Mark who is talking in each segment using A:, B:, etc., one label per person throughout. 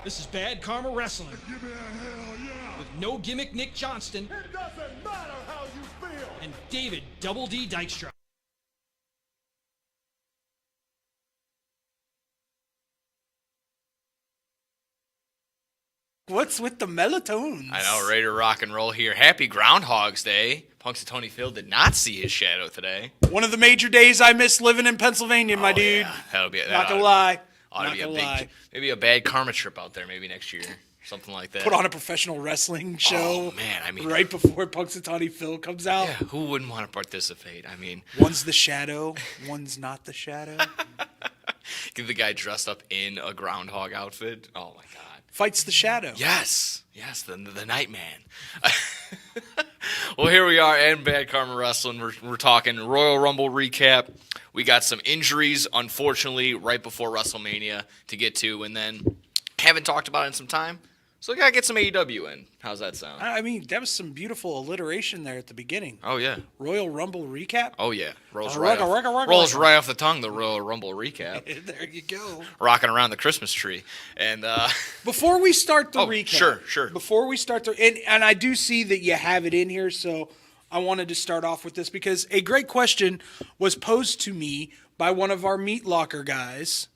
A: This is Bad Karma Wrestling.
B: Give me a hell yeah!
A: With no gimmick Nick Johnston.
B: It doesn't matter how you feel!
A: And David Double D Dykstra.
C: What's with the melatones?
D: I know, ready to rock and roll here. Happy Groundhog's Day. Punxsutawney Phil did not see his shadow today.
C: One of the major days I miss living in Pennsylvania, my dude.
D: Yeah. That'll be
C: Not gonna lie.
D: Ought to
C: Not
D: be a
C: gonna
D: big,
C: lie.
D: maybe a bad karma trip out there maybe next year. Something like that.
C: Put on a professional wrestling show.
D: Oh, man, I mean.
C: Right before Punxsutawney Phil comes out.
D: Yeah, who wouldn't want to participate? I mean.
C: One's the shadow, one's not the shadow.
D: Get the guy dressed up in a groundhog outfit. Oh, my God.
C: Fights the shadow.
D: Yes, the Nightman. Well, here we are in Bad Karma Wrestling. We're talking Royal Rumble recap. We got some injuries, unfortunately, right before WrestleMania to get to, and then haven't talked about it in some time. So we got to get some AEW in. How's that sound?
C: I mean, that was some beautiful alliteration there at the beginning.
D: Oh, yeah.
C: Royal Rumble recap?
D: Oh, yeah. Rolls
C: Rugga,
D: right off the tongue, the Royal Rumble recap.
C: There you go.
D: Rocking around the Christmas tree. And
C: Before we start the recap.
D: Sure.
C: Before we start and I do see that you have it in here, so I wanted to start off with this because a great question was posed to me by one of our Meat Locker guys,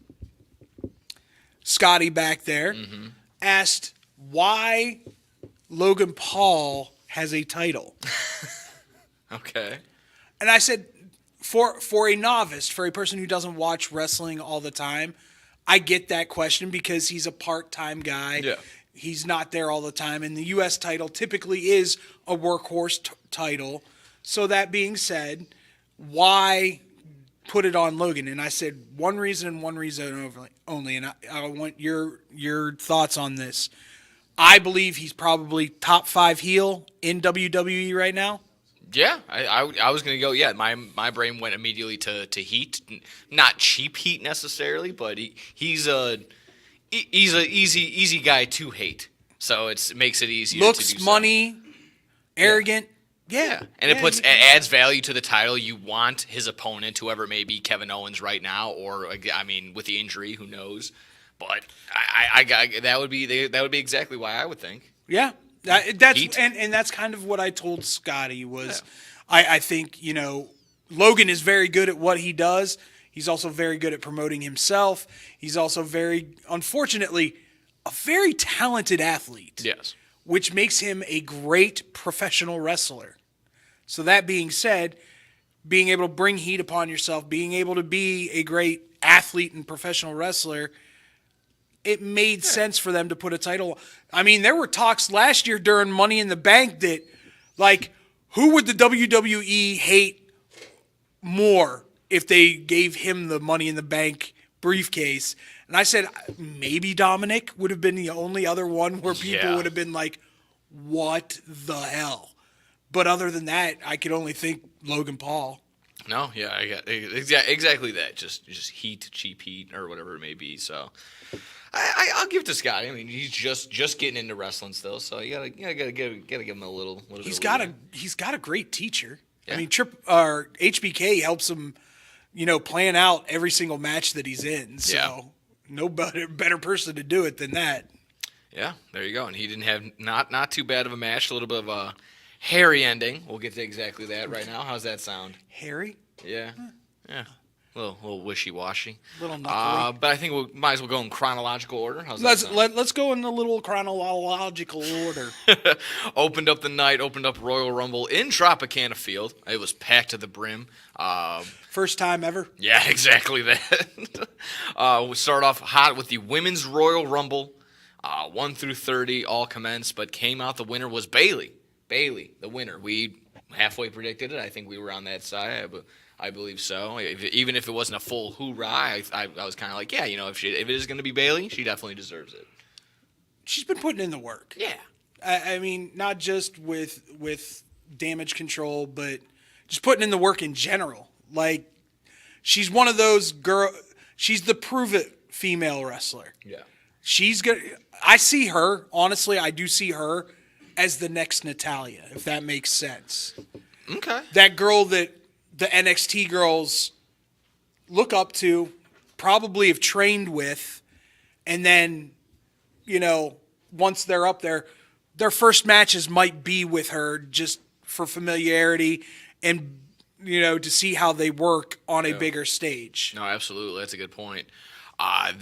C: Scotty back there, asked why Logan Paul has a title.
D: Okay.
C: And I said, for a novice, for a person who doesn't watch wrestling all the time, I get that question because he's a part-time guy.
D: Yeah.
C: He's not there all the time. And the U.S. title typically is a workhorse title. So that being said, why put it on Logan? And I said one reason and one reason only. And I want your thoughts on this. I believe he's probably top 5 heel in WWE right now.
D: Yeah, I was going to go, yeah, my brain went immediately to Heat. Not cheap Heat necessarily, but he's a easy guy to hate. So it makes it easier to do
C: Looks,
D: so.
C: money, arrogant. Yeah.
D: And it adds value to the title. You want his opponent, whoever it may be, Kevin Owens right now, or, I mean, with the injury, who knows. But that would be exactly why I would think.
C: Yeah. That's kind of what I told Scotty was I think, Logan is very good at what he does. He's also very good at promoting himself. He's also unfortunately, a very talented athlete.
D: Yes.
C: Which makes him a great professional wrestler. So that being said, being able to bring heat upon yourself, being able to be a great athlete and professional wrestler, it made sense for them to put a title. I mean, there were talks last year during Money in the Bank that, like, who would the WWE hate more if they gave him the Money in the Bank briefcase? And I said, maybe Dominic would have been the only other one where people would have been like, what the hell? But other than that, I could only think Logan Paul.
D: No, yeah, I got exactly that. Just heat, cheap heat, or whatever it may be. So I'll give it to Scotty. I mean, he's just getting into wrestling still, so you gotta give him a little.
C: He's got a great teacher. Yeah. I mean, HBK helps him, plan out every single match that he's in. So no better person to do it than that.
D: Yeah, there you go. And he didn't have not too bad of a match. A little bit of a hairy ending. We'll get to exactly that right now. How's that sound?
C: Hairy?
D: Yeah. Yeah. A little wishy-washy.
C: Little knuckly.
D: But I think we might as well go in chronological order. How's that sound?
C: Let's go in a little chronological order.
D: Opened up Royal Rumble in Tropicana Field. It was packed to the brim.
C: First time ever.
D: Yeah, exactly that. We start off hot with the Women's Royal Rumble. 1 through 30 all commenced, but came out. The winner was Bayley. Bayley, the winner. We halfway predicted it. I think we were on that side. I believe so. Even if it wasn't a full hoorah, I was kind of like, yeah, if it is going to be Bayley, she definitely deserves it.
C: She's been putting in the work.
D: Yeah.
C: I mean, not just with Damage Control, but just putting in the work in general. Like, she's one of those she's the prove-it female wrestler.
D: Yeah.
C: She's good. I see her, honestly, I do see her as the next Natalya, if that makes sense.
D: Okay.
C: That girl that the NXT girls look up to, probably have trained with, and then once they're up there, their first matches might be with her just for familiarity and, to see how they work on a bigger stage.
D: No, absolutely. That's a good point. I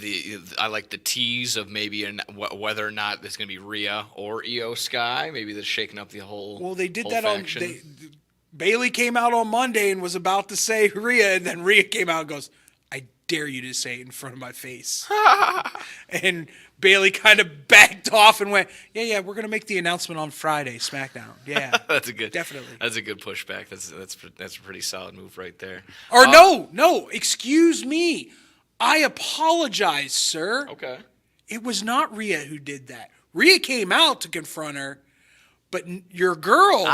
D: like the tease of maybe whether or not it's going to be Rhea or Io Sky. Maybe they're shaking up the whole.
C: Well, they did
D: whole
C: that
D: faction.
C: Bailey came out on Monday and was about to say Rhea, and then Rhea came out and goes, "I dare you to say it in front of my face." And Bailey kind of backed off and went, "Yeah, we're gonna make the announcement on Friday, SmackDown." Yeah,
D: That's a good,
C: definitely.
D: That's a good pushback. That's a pretty solid move right there.
C: Or no, excuse me, I apologize, sir.
D: Okay.
C: It was not Rhea who did that. Rhea came out to confront her, but your girl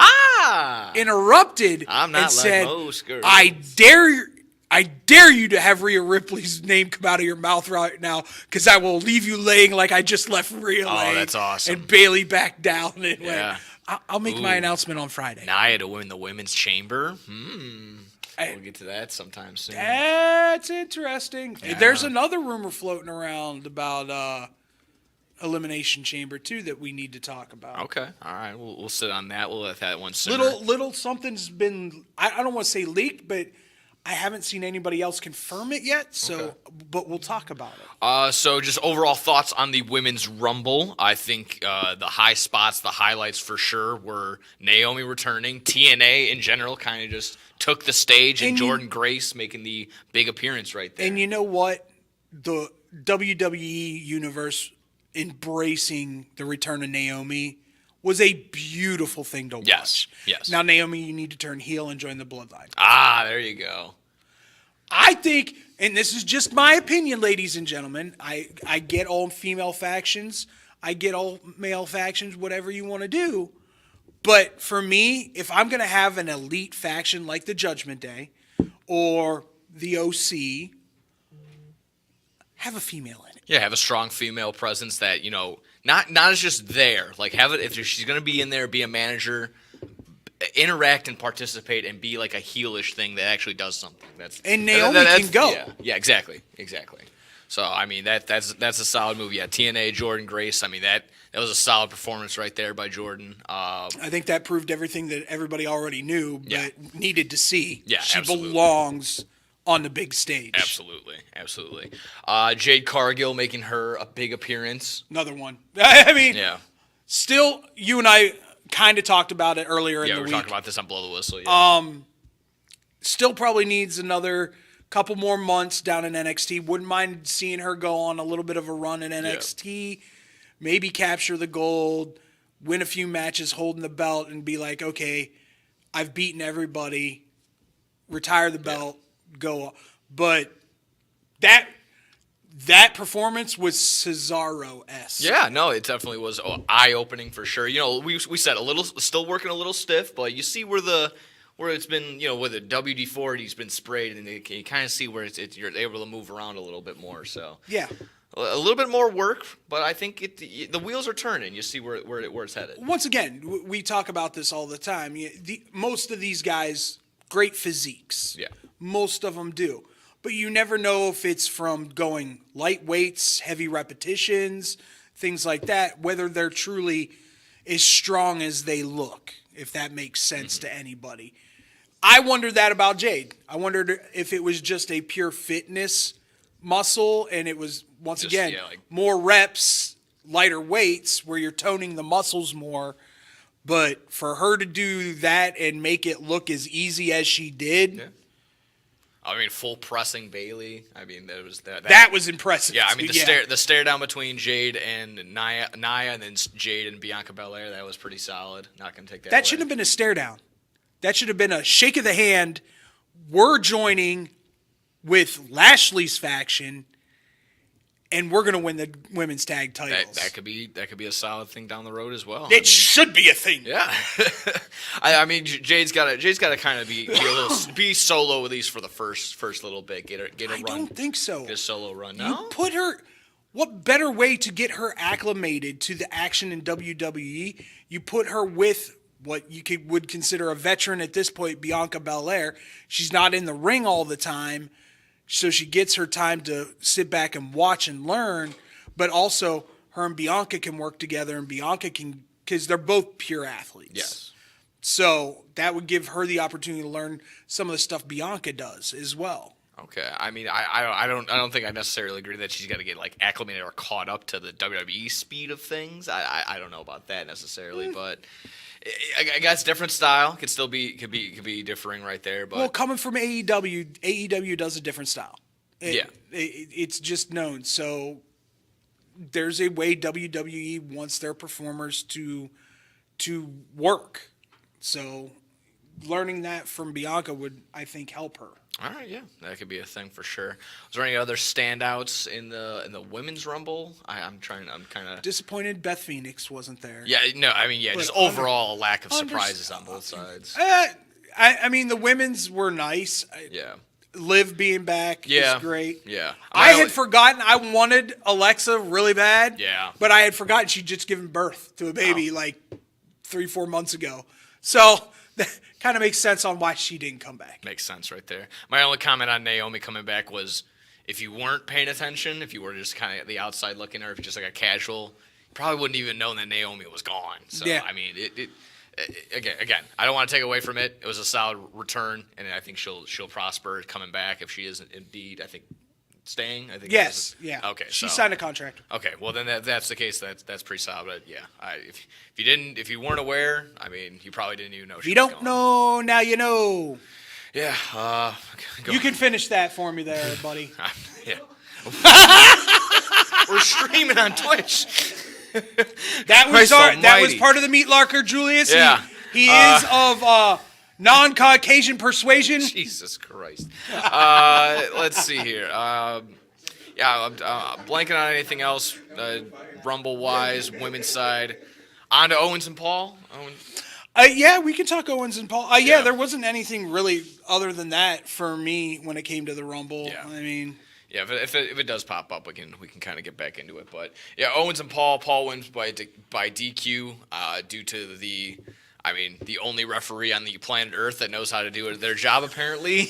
C: interrupted
D: I'm not
C: and
D: like
C: said,
D: most girls.
C: I dare you to have Rhea Ripley's name come out of your mouth right now, because I will leave you laying like I just left Rhea laying."
D: that's awesome.
C: And Bailey backed down and
D: Yeah.
C: went, "I'll make my announcement on Friday."
D: Nia to win the women's chamber. We'll get to that sometime soon.
C: That's interesting. There's another rumor floating around about Elimination Chamber too that we need to talk about.
D: Okay. All right. We'll sit on that. We'll let that one simmer.
C: Little something's been, I don't want to say leaked, but I haven't seen anybody else confirm it yet. So, but we'll talk about it.
D: So just overall thoughts on the Women's Rumble. I think the high spots, the highlights for sure were Naomi returning. TNA in general kind of just took the stage, and Jordan Grace making the big appearance right there.
C: And you know what? The WWE Universe embracing the return of Naomi was a beautiful thing to watch.
D: Yes.
C: Now, Naomi, you need to turn heel and join the Bloodline.
D: There you go.
C: I think, and this is just my opinion, ladies and gentlemen, I get all female factions, I get all male factions, whatever you want to do. But for me, if I'm going to have an elite faction like the Judgment Day or the OC, have a female in it.
D: Yeah, have a strong female presence that, not as just there. Like, have it, if she's going to be in there, be a manager, interact and participate and be like a heelish thing that actually does something.
C: And Naomi can go.
D: Yeah, exactly. So, I mean, that's a solid move. Yeah, TNA, Jordan Grace, I mean, that was a solid performance right there by Jordan.
C: I think that proved everything that everybody already knew, but needed to see.
D: Yeah,
C: she
D: absolutely.
C: belongs on the big stage.
D: Absolutely. Jade Cargill making her a big appearance.
C: Another one. I mean,
D: Yeah.
C: still, you and I kind of talked about it earlier in the
D: Yeah, we
C: week.
D: were talking about this on Blow the Whistle. Yeah.
C: Still probably needs another couple more months down in NXT. Wouldn't mind seeing her go on a little bit of a run in NXT. Maybe capture the gold, win a few matches holding the belt, and be like, okay, I've beaten everybody, retire the belt, go. But that performance was Cesaro-esque.
D: Yeah, no, it definitely was eye-opening for sure. We said still working a little stiff, but you see where it's been, where the WD-40 has been sprayed, and you kind of see where you're able to move around a little bit more. So
C: Yeah.
D: a little bit more work, but I think the wheels are turning. You see where it's headed.
C: Once again, we talk about this all the time. Most of these guys, great physiques.
D: Yeah.
C: Most of them do. But you never know if it's from going light weights, heavy repetitions, things like that, whether they're truly as strong as they look, if that makes sense to anybody. I wondered that about Jade. I wondered if it was just a pure fitness muscle, and it was, once again, more reps, lighter weights, where you're toning the muscles more. But for her to do that and make it look as easy as she did...
D: Yeah. I mean, full pressing Bailey. I mean, there was that.
C: That was impressive.
D: Yeah, I mean, the stare down between Jade and Nia, and then Jade and Bianca Belair, that was pretty solid. Not going to take that away.
C: That shouldn't have been a stare down. That should have been a shake of the hand. We're joining with Lashley's faction, and we're going to win the women's tag titles.
D: That could be a solid thing down the road as well.
C: It should be a thing.
D: Yeah. I mean, Jade's got to kind of be solo at least for the first little bit. Get a run.
C: I don't think so.
D: Get a solo run. No?
C: You put her. What better way to get her acclimated to the action in WWE? You put her with what you would consider a veteran at this point, Bianca Belair. She's not in the ring all the time, so she gets her time to sit back and watch and learn. But also, her and Bianca can work together, and Bianca can, because they're both pure athletes.
D: Yes.
C: So that would give her the opportunity to learn some of the stuff Bianca does as well.
D: Okay. I mean, I don't think I necessarily agree that she's got to get like acclimated or caught up to the WWE speed of things. I don't know about that necessarily, but I guess different style could be differing right there. But
C: Well, coming from AEW does a different style.
D: Yeah.
C: It's just known. So there's a way WWE wants their performers to work. So learning that from Bianca would, I think, help her.
D: all right, yeah, that could be a thing for sure. Was there any other standouts in the women's rumble? I'm kind of
C: Disappointed Beth Phoenix wasn't there.
D: yeah, no, I mean, yeah, just
C: But
D: overall a lack of surprises on both sides.
C: I mean, the women's were nice.
D: Yeah.
C: Liv being back
D: Yeah.
C: is great.
D: Yeah.
C: I had forgotten. I wanted Alexa really bad.
D: Yeah.
C: But I had forgotten she'd just given birth to a baby like 3-4 months ago. So that kind of makes sense on why she didn't come back.
D: Makes sense right there. My only comment on Naomi coming back was if you weren't paying attention, if you were just kind of at the outside looking, or if just like a casual, you probably wouldn't even know that Naomi was gone. So,
C: Yeah.
D: I mean, again, I don't want to take away from it. It was a solid return, and I think she'll prosper coming back if she is indeed, I think, staying. I think.
C: Yes. Yeah.
D: Okay.
C: She
D: so-
C: signed a contract.
D: Okay, well then that's the case. That's pretty solid. But yeah, if you weren't aware, I mean, you probably didn't even know.
C: If you don't know, now you know.
D: Yeah.
C: You can finish that for me there, buddy.
D: Yeah. We're streaming on Twitch.
C: That was
D: Christ
C: that was
D: almighty.
C: part of the meat larker, Julius.
D: Yeah.
C: He is of non-Caucasian persuasion.
D: Jesus Christ. Let's see here. Yeah, I'm blanking on anything else. Rumble-wise, women's side. On to Owens and Paul.
C: Yeah, we can talk Owens and Paul.
D: Yeah.
C: There wasn't anything really other than that for me when it came to the Rumble.
D: Yeah.
C: I mean,
D: Yeah, if it does pop up, we can kind of get back into it. But yeah, Owens and Paul. Paul wins by DQ due to the only referee on the planet Earth that knows how to do their job apparently,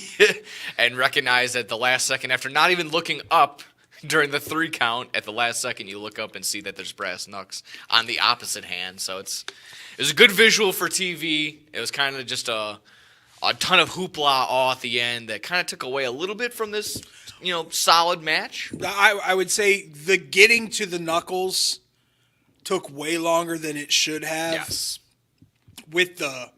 D: and recognize at the last second, after not even looking up during the 3 count, at the last second you look up and see that there's brass knucks on the opposite hand. So it was a good visual for TV. It was kind of just a ton of hoopla all at the end that kind of took away a little bit from this, solid match.
C: I would say the getting to the knuckles took way longer than it should have.
D: Yes.
C: With the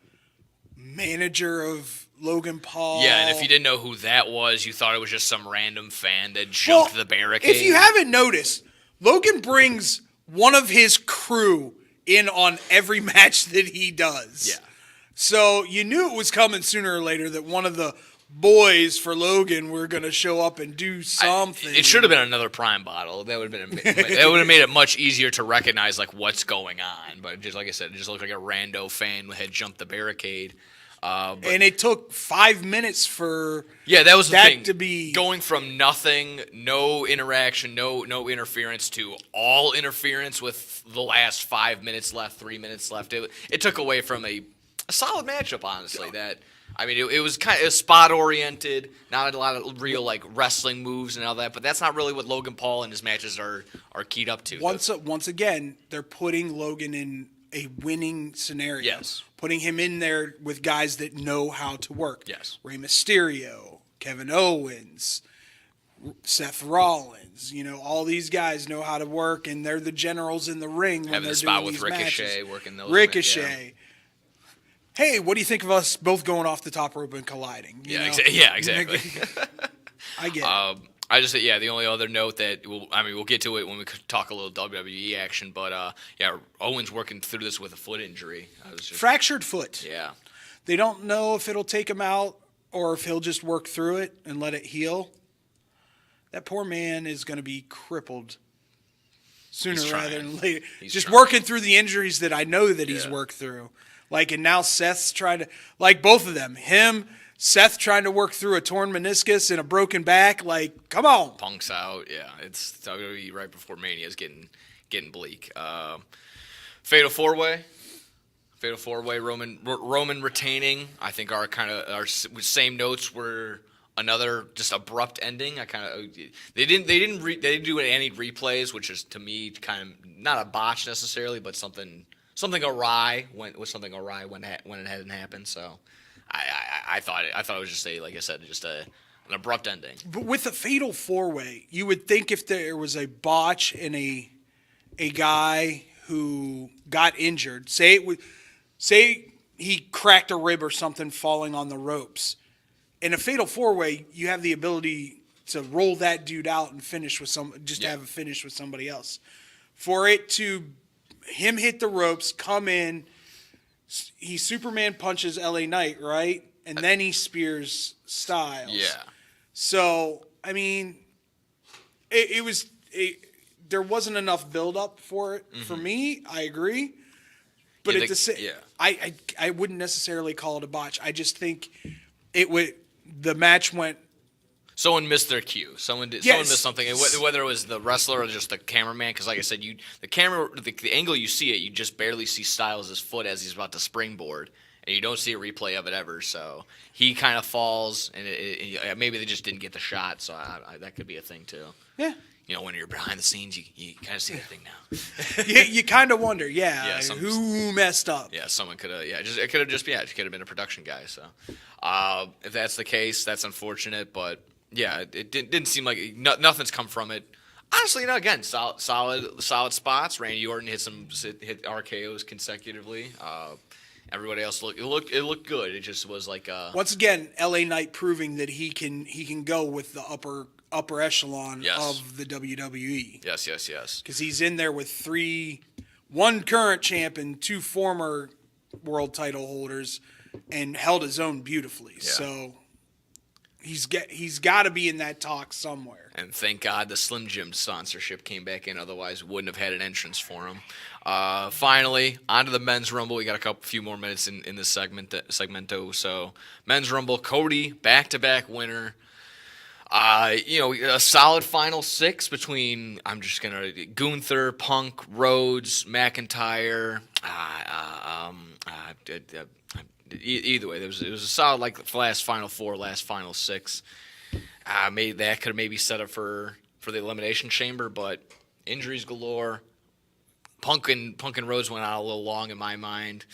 C: manager of Logan Paul.
D: Yeah, and if you didn't know who that was, you thought it was just some random fan that jumped the barricade.
C: If you haven't noticed, Logan brings one of his crew in on every match that he does.
D: Yeah.
C: So you knew it was coming sooner or later that one of the boys for Logan were going to show up and do something.
D: It should have been another Prime bottle. That would have made it much easier to recognize like what's going on. But just like I said, it just looked like a rando fan who had jumped the barricade.
C: And it took 5 minutes for
D: that was the
C: that
D: thing.
C: to be
D: Going from nothing, no interaction, no interference to all interference with the last 5 minutes left, 3 minutes left. It took away from a solid matchup, honestly. It was kind of spot oriented, not a lot of real like wrestling moves and all that. But that's not really what Logan Paul and his matches are keyed up to.
C: Once again, they're putting Logan in a winning scenario.
D: Yes.
C: Putting him in there with guys that know how to work.
D: Yes.
C: Rey Mysterio, Kevin Owens, Seth Rollins. All these guys know how to work, and they're the generals in the ring when
D: Having
C: they're
D: the spot
C: doing
D: with
C: these
D: Ricochet,
C: matches.
D: working those.
C: Ricochet. Hey, what do you think of us both going off the top rope and colliding? You know?
D: Exactly.
C: I get it.
D: The only other note that we'll get to it when we talk a little WWE action, but Owens working through this with a foot injury.
C: Fractured foot.
D: Yeah.
C: They don't know if it'll take him out or if he'll just work through it and let it heal. That poor man is going to be crippled sooner rather than later. Just
D: trying.
C: working through the injuries that I know that he's
D: Yeah.
C: worked through. And now Seth's trying to, both of them, Seth trying to work through a torn meniscus and a broken back. Come on.
D: Punk's out. Yeah, it's WWE right before Mania is getting bleak. Fatal 4-way. Fatal 4-way. Roman retaining. I think our same notes were another just abrupt ending. They didn't do any replays, which is to me kind of not a botch necessarily, but something awry when it hadn't happened. So I thought it was just like I said, just an abrupt ending.
C: But with a fatal 4-way, you would think if there was a botch and a guy who got injured, say he cracked a rib or something falling on the ropes. In a fatal 4-way, you have the ability to roll that dude out and finish with to have a finish with somebody else. For it to him hit the ropes, come in, he Superman punches LA Knight, right? And then he spears Styles.
D: Yeah.
C: So, I mean, there wasn't enough build up for it for me. I agree. But I wouldn't necessarily call it a botch. I just think the match went.
D: Someone missed their cue. Someone missed something. Whether it was the wrestler or just the cameraman, because like I said, the angle you see it, you just barely see Styles' foot as he's about to springboard, and you don't see a replay of it ever. So he kind of falls, and maybe they just didn't get the shot. So that could be a thing too.
C: Yeah.
D: You know, when you're behind the scenes, you kind of see the thing now.
C: you kind of wonder, who messed up?
D: Yeah, someone could have. Yeah, it could have been a production guy. So, if that's the case, that's unfortunate. But yeah, it didn't seem like nothing's come from it. Honestly, again, solid spots. Randy Orton hit RKO's consecutively. Everybody else looked good. It just was like
C: once again, LA Knight proving that he can go with the upper echelon of the WWE.
D: Yes.
C: Because he's in there with one current champ and 2 former world title holders, and held his own beautifully. Yeah. So he's got to be in that talk somewhere.
D: And thank God the Slim Jim sponsorship came back in. Otherwise, we wouldn't have had an entrance for him. Finally, on to the Men's Rumble. We got few more minutes in this segmento. So, Men's Rumble, Cody, back-to-back winner. A solid final 6 between, Gunther, Punk, Rhodes, McIntyre. Either way, it was a solid last final 4, last final 6. That could have maybe set up for the Elimination Chamber, but injuries galore. Punk and Rhodes went out a little long in my mind.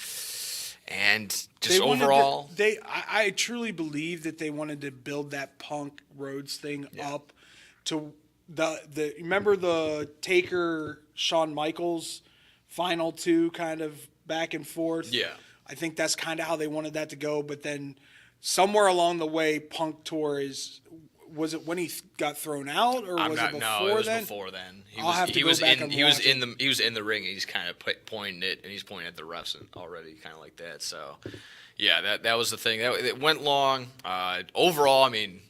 D: And just overall,
C: I truly believe that they wanted to build that Punk Rhodes thing up to the remember the Taker Shawn Michaels final 2 kind of back and forth.
D: Yeah,
C: I think that's kind of how they wanted that to go. But then somewhere along the way, Punk tore was it when he got thrown out, or was it before then? No,
D: it was before then. He was in the ring, and he's kind of pointing it, and he's pointing at the refs already, kind of like that. So, yeah, that was the thing. It went long. Overall, I mean,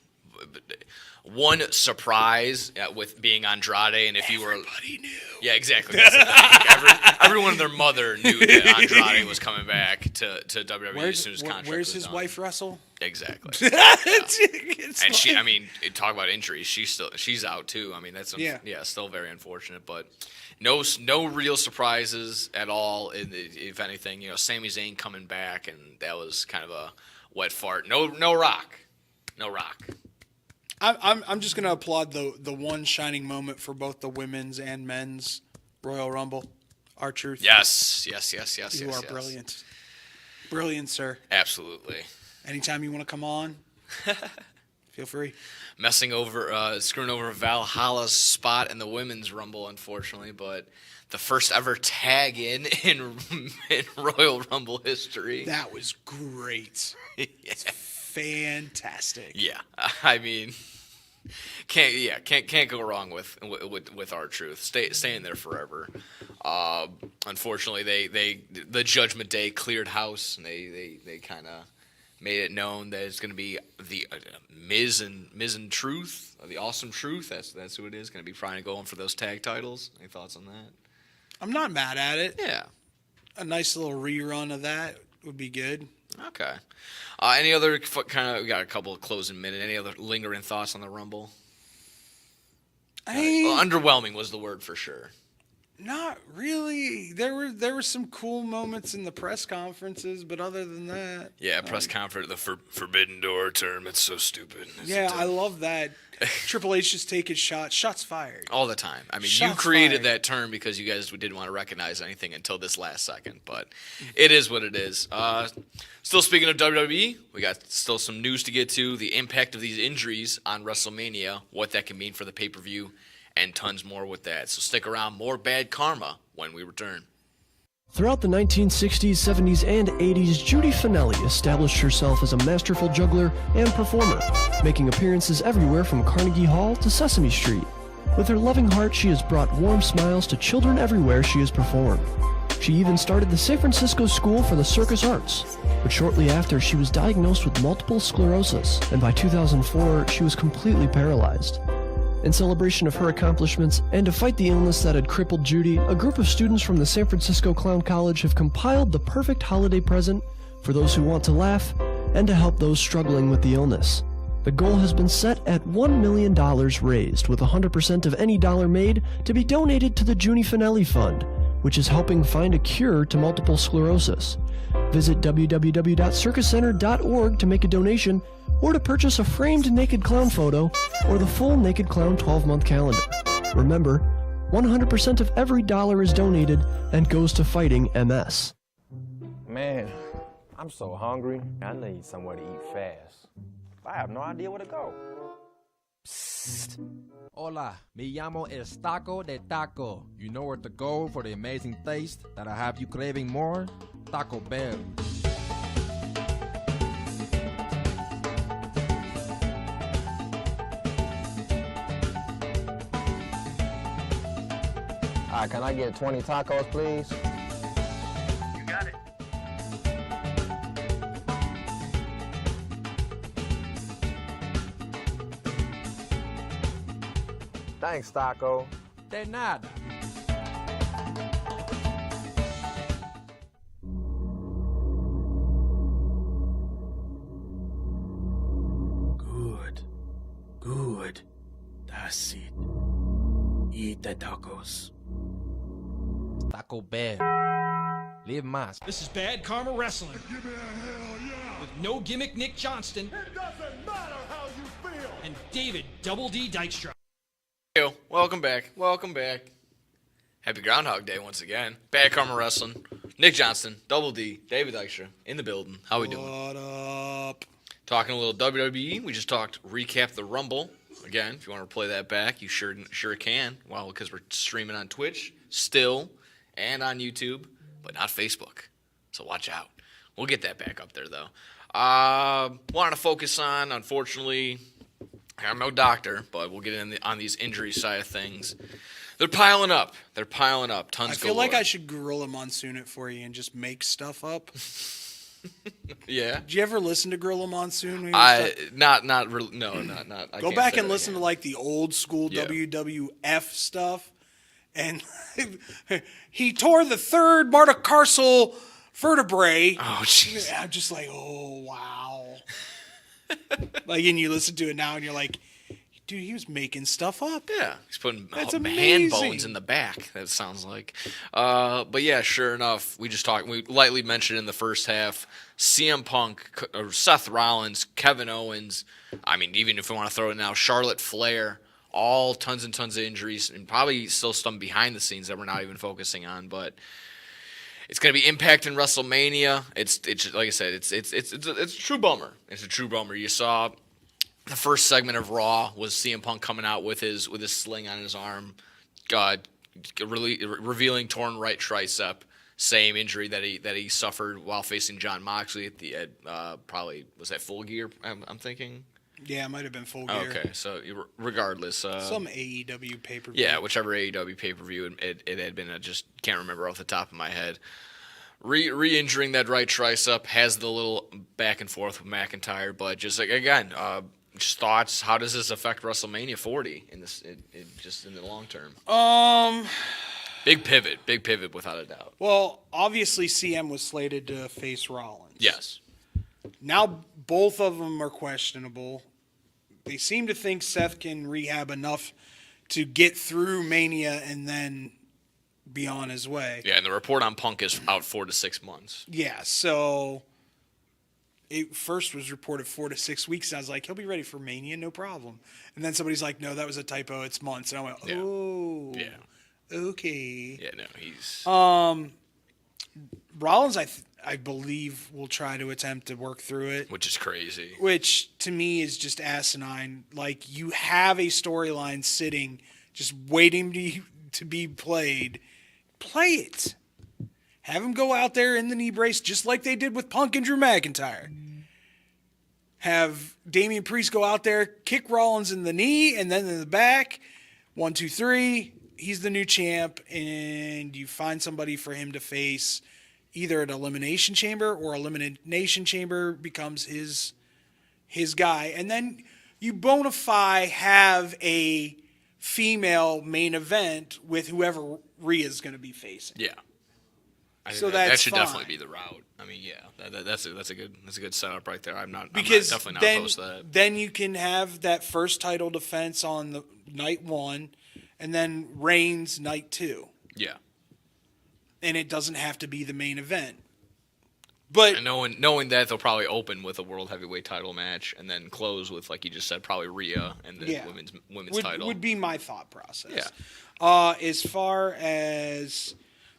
D: one surprise with being Andrade, and if you were,
C: everybody knew.
D: Yeah, exactly. That's the thing. Everyone and their mother knew that Andrade was coming back to WWE as soon as contract
C: where's
D: was
C: his
D: done.
C: wife wrestle?
D: Exactly. And she, I mean, talk about injuries. She's out too. I mean, that's still very unfortunate. But no real surprises at all. If anything, Sami Zayn coming back, and that was kind of a wet fart. No Rock.
C: I'm just gonna applaud the one shining moment for both the women's and men's Royal Rumble. R-Truth.
D: Yes.
C: You are brilliant. Brilliant, sir.
D: Absolutely.
C: Anytime you want to come on, feel free.
D: Screwing over Valhalla's spot in the women's Rumble, unfortunately, but the first ever tag in Royal Rumble history.
C: That was great. It's fantastic.
D: Yeah, I mean, can't go wrong with R-Truth. Staying there forever. Unfortunately, the Judgment Day cleared house, and they kind of made it known that it's going to be the Miz and Truth, the Awesome Truth. That's who it is. Going to be trying to go on for those tag titles. Any thoughts on that?
C: I'm not mad at it.
D: Yeah,
C: a nice little rerun of that would be good.
D: Okay. Any other we got a couple of closing minutes. Any other lingering thoughts on the Rumble? Underwhelming was the word for sure.
C: Not really. There were some cool moments in the press conferences, but other than that,
D: Yeah, press conference, the forbidden door term. It's so stupid.
C: yeah, I love that. Triple H just taking shots fired.
D: all the time. I mean, you
C: Shots
D: created
C: fired.
D: that term because you guys didn't want to recognize anything until this last second, but it is what it is. Still speaking of WWE, we got still some news to get to, the impact of these injuries on WrestleMania, what that can mean for the pay-per-view, and tons more with that. So stick around, more bad karma when we return.
E: Throughout the 1960s, 70s, and 80s, Judy Finelli established herself as a masterful juggler and performer, making appearances everywhere from Carnegie Hall to Sesame Street. With her loving heart, she has brought warm smiles to children everywhere she has performed. She even started the San Francisco School for the Circus Arts, but shortly after, she was diagnosed with multiple sclerosis, and by 2004, she was completely paralyzed. In celebration of her accomplishments and to fight the illness that had crippled Judy, a group of students from the San Francisco Clown College have compiled the perfect holiday present for those who want to laugh and to help those struggling with the illness. The goal has been set at $1 million raised, with 100% of any dollar made to be donated to the Judy Finelli Fund, which is helping find a cure to multiple sclerosis. Visit www.circuscenter.org to make a donation or to purchase a framed Naked Clown photo or the full Naked Clown 12-month calendar. Remember, 100% of every dollar is donated and goes to fighting MS.
F: Man, I'm so hungry. I need somewhere to eat fast. I have no idea where to go.
G: Psst. Hola, me llamo El Taco de Taco. You know where to go for the amazing taste that'll have you craving more? Taco Bell.
F: Can I get 20 tacos, please?
H: You got it.
F: Thanks, Taco.
G: De nada.
C: Good. That's it. Eat the tacos.
G: Taco Bell. Live más.
A: This is Bad Karma Wrestling
B: Give me a hell yeah.
A: with no gimmick Nick Johnston
B: It doesn't matter how you feel.
A: and David Double D Dykstra.
D: Yo, welcome back. Happy Groundhog Day once again. Bad Karma Wrestling. Nick Johnston, Double D, David Dykstra in the building. How we doing?
C: What up?
D: Talking a little WWE. We just recap the Rumble. Again, if you want to play that back, you sure can. Well, because we're streaming on Twitch still and on YouTube, but not Facebook. So watch out. We'll get that back up there, though. Wanted to focus on, unfortunately, I'm no doctor, but we'll get in on these injury side of things. They're piling up. Tons
C: I feel
D: galore.
C: like I should Gorilla Monsoon it for you and just make stuff up.
D: Yeah.
C: Did you ever listen to Gorilla Monsoon? when he was
D: I
C: stuff?
D: not really. No, not. I
C: Go
D: can't
C: back
D: say
C: and
D: that
C: listen to
D: again.
C: like the old school
D: Yeah.
C: WWF stuff, and he tore the third metatarsal vertebrae.
D: Oh, jeez.
C: I'm just like, oh wow. Like, and you listen to it now, and you're like, dude, he was making stuff up.
D: Yeah, he's putting
C: That's
D: hand
C: amazing.
D: bones in the back. That sounds like. But yeah, sure enough, we lightly mentioned in the first half, CM Punk, or Seth Rollins, Kevin Owens. I mean, even if we want to throw it now, Charlotte Flair. All tons and tons of injuries, and probably still some behind the scenes that we're not even focusing on. But it's going to be impacting WrestleMania. It's like I said, it's a true bummer. It's a true bummer. You saw. The first segment of Raw was CM Punk coming out with his sling on his arm, revealing torn right tricep, same injury that he suffered while facing Jon Moxley at probably was that Full Gear. I'm thinking.
C: Yeah, it might have been Full Gear.
D: Okay, so regardless,
C: Some AEW pay per view.
D: yeah, whichever AEW pay per view it had been, I just can't remember off the top of my head. Re-injuring that right tricep, has the little back and forth with McIntyre, but just like again. Just thoughts. How does this affect WrestleMania 40 in this, just in the long term? Big pivot without a doubt.
C: Well, obviously CM was slated to face Rollins.
D: Yes.
C: Now both of them are questionable. They seem to think Seth can rehab enough to get through Mania and then be on his way.
D: Yeah, and the report on Punk is out 4 to 6 months.
C: Yeah, so it first was reported 4 to 6 weeks. And I was like, he'll be ready for Mania, no problem. And then somebody's like, no, that was a typo. It's months. And I went, oh,
D: Yeah.
C: okay.
D: Yeah, no, he's
C: Rollins, I believe, will try to attempt to work through it,
D: which is crazy.
C: which to me is just asinine. Like, you have a storyline sitting, just waiting to be played. Play it. Have him go out there in the knee brace, just like they did with Punk and Drew McIntyre. Have Damian Priest go out there, kick Rollins in the knee, and then in the back. 1, 2, 3. He's the new champ, and you find somebody for him to face either at Elimination Chamber, or Elimination Chamber becomes his guy. And then you bona fide have a female main event with whoever Rhea's going to be facing.
D: Yeah. I think
C: So
D: that
C: that's
D: should
C: fine.
D: definitely be the route. I mean, yeah, that's a good setup right there. I'm
C: Because
D: definitely not
C: then,
D: opposed to that.
C: then you can have that first title defense on the night 1, and then Reigns night 2.
D: Yeah.
C: And it doesn't have to be the main event. But
D: And knowing that, they'll probably open with a world heavyweight title match and then close with, like you just said, probably Rhea and the
C: yeah,
D: women's title.
C: would be my thought process.
D: Yeah.
C: As far as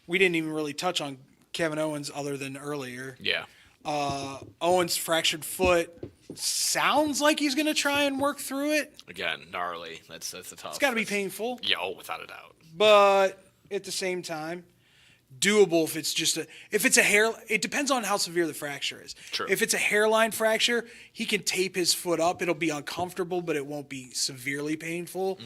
C: we didn't even really touch on Kevin Owens other than earlier.
D: Yeah.
C: Owens' fractured foot sounds like he's going to try and work through it.
D: Again, gnarly. That's the tough.
C: It's got to be painful.
D: Yeah, without a doubt.
C: But at the same time, doable if it's just a hair. It depends on how severe the fracture is.
D: True.
C: If it's a hairline fracture, he can tape his foot up. It'll be uncomfortable, but it won't be severely painful.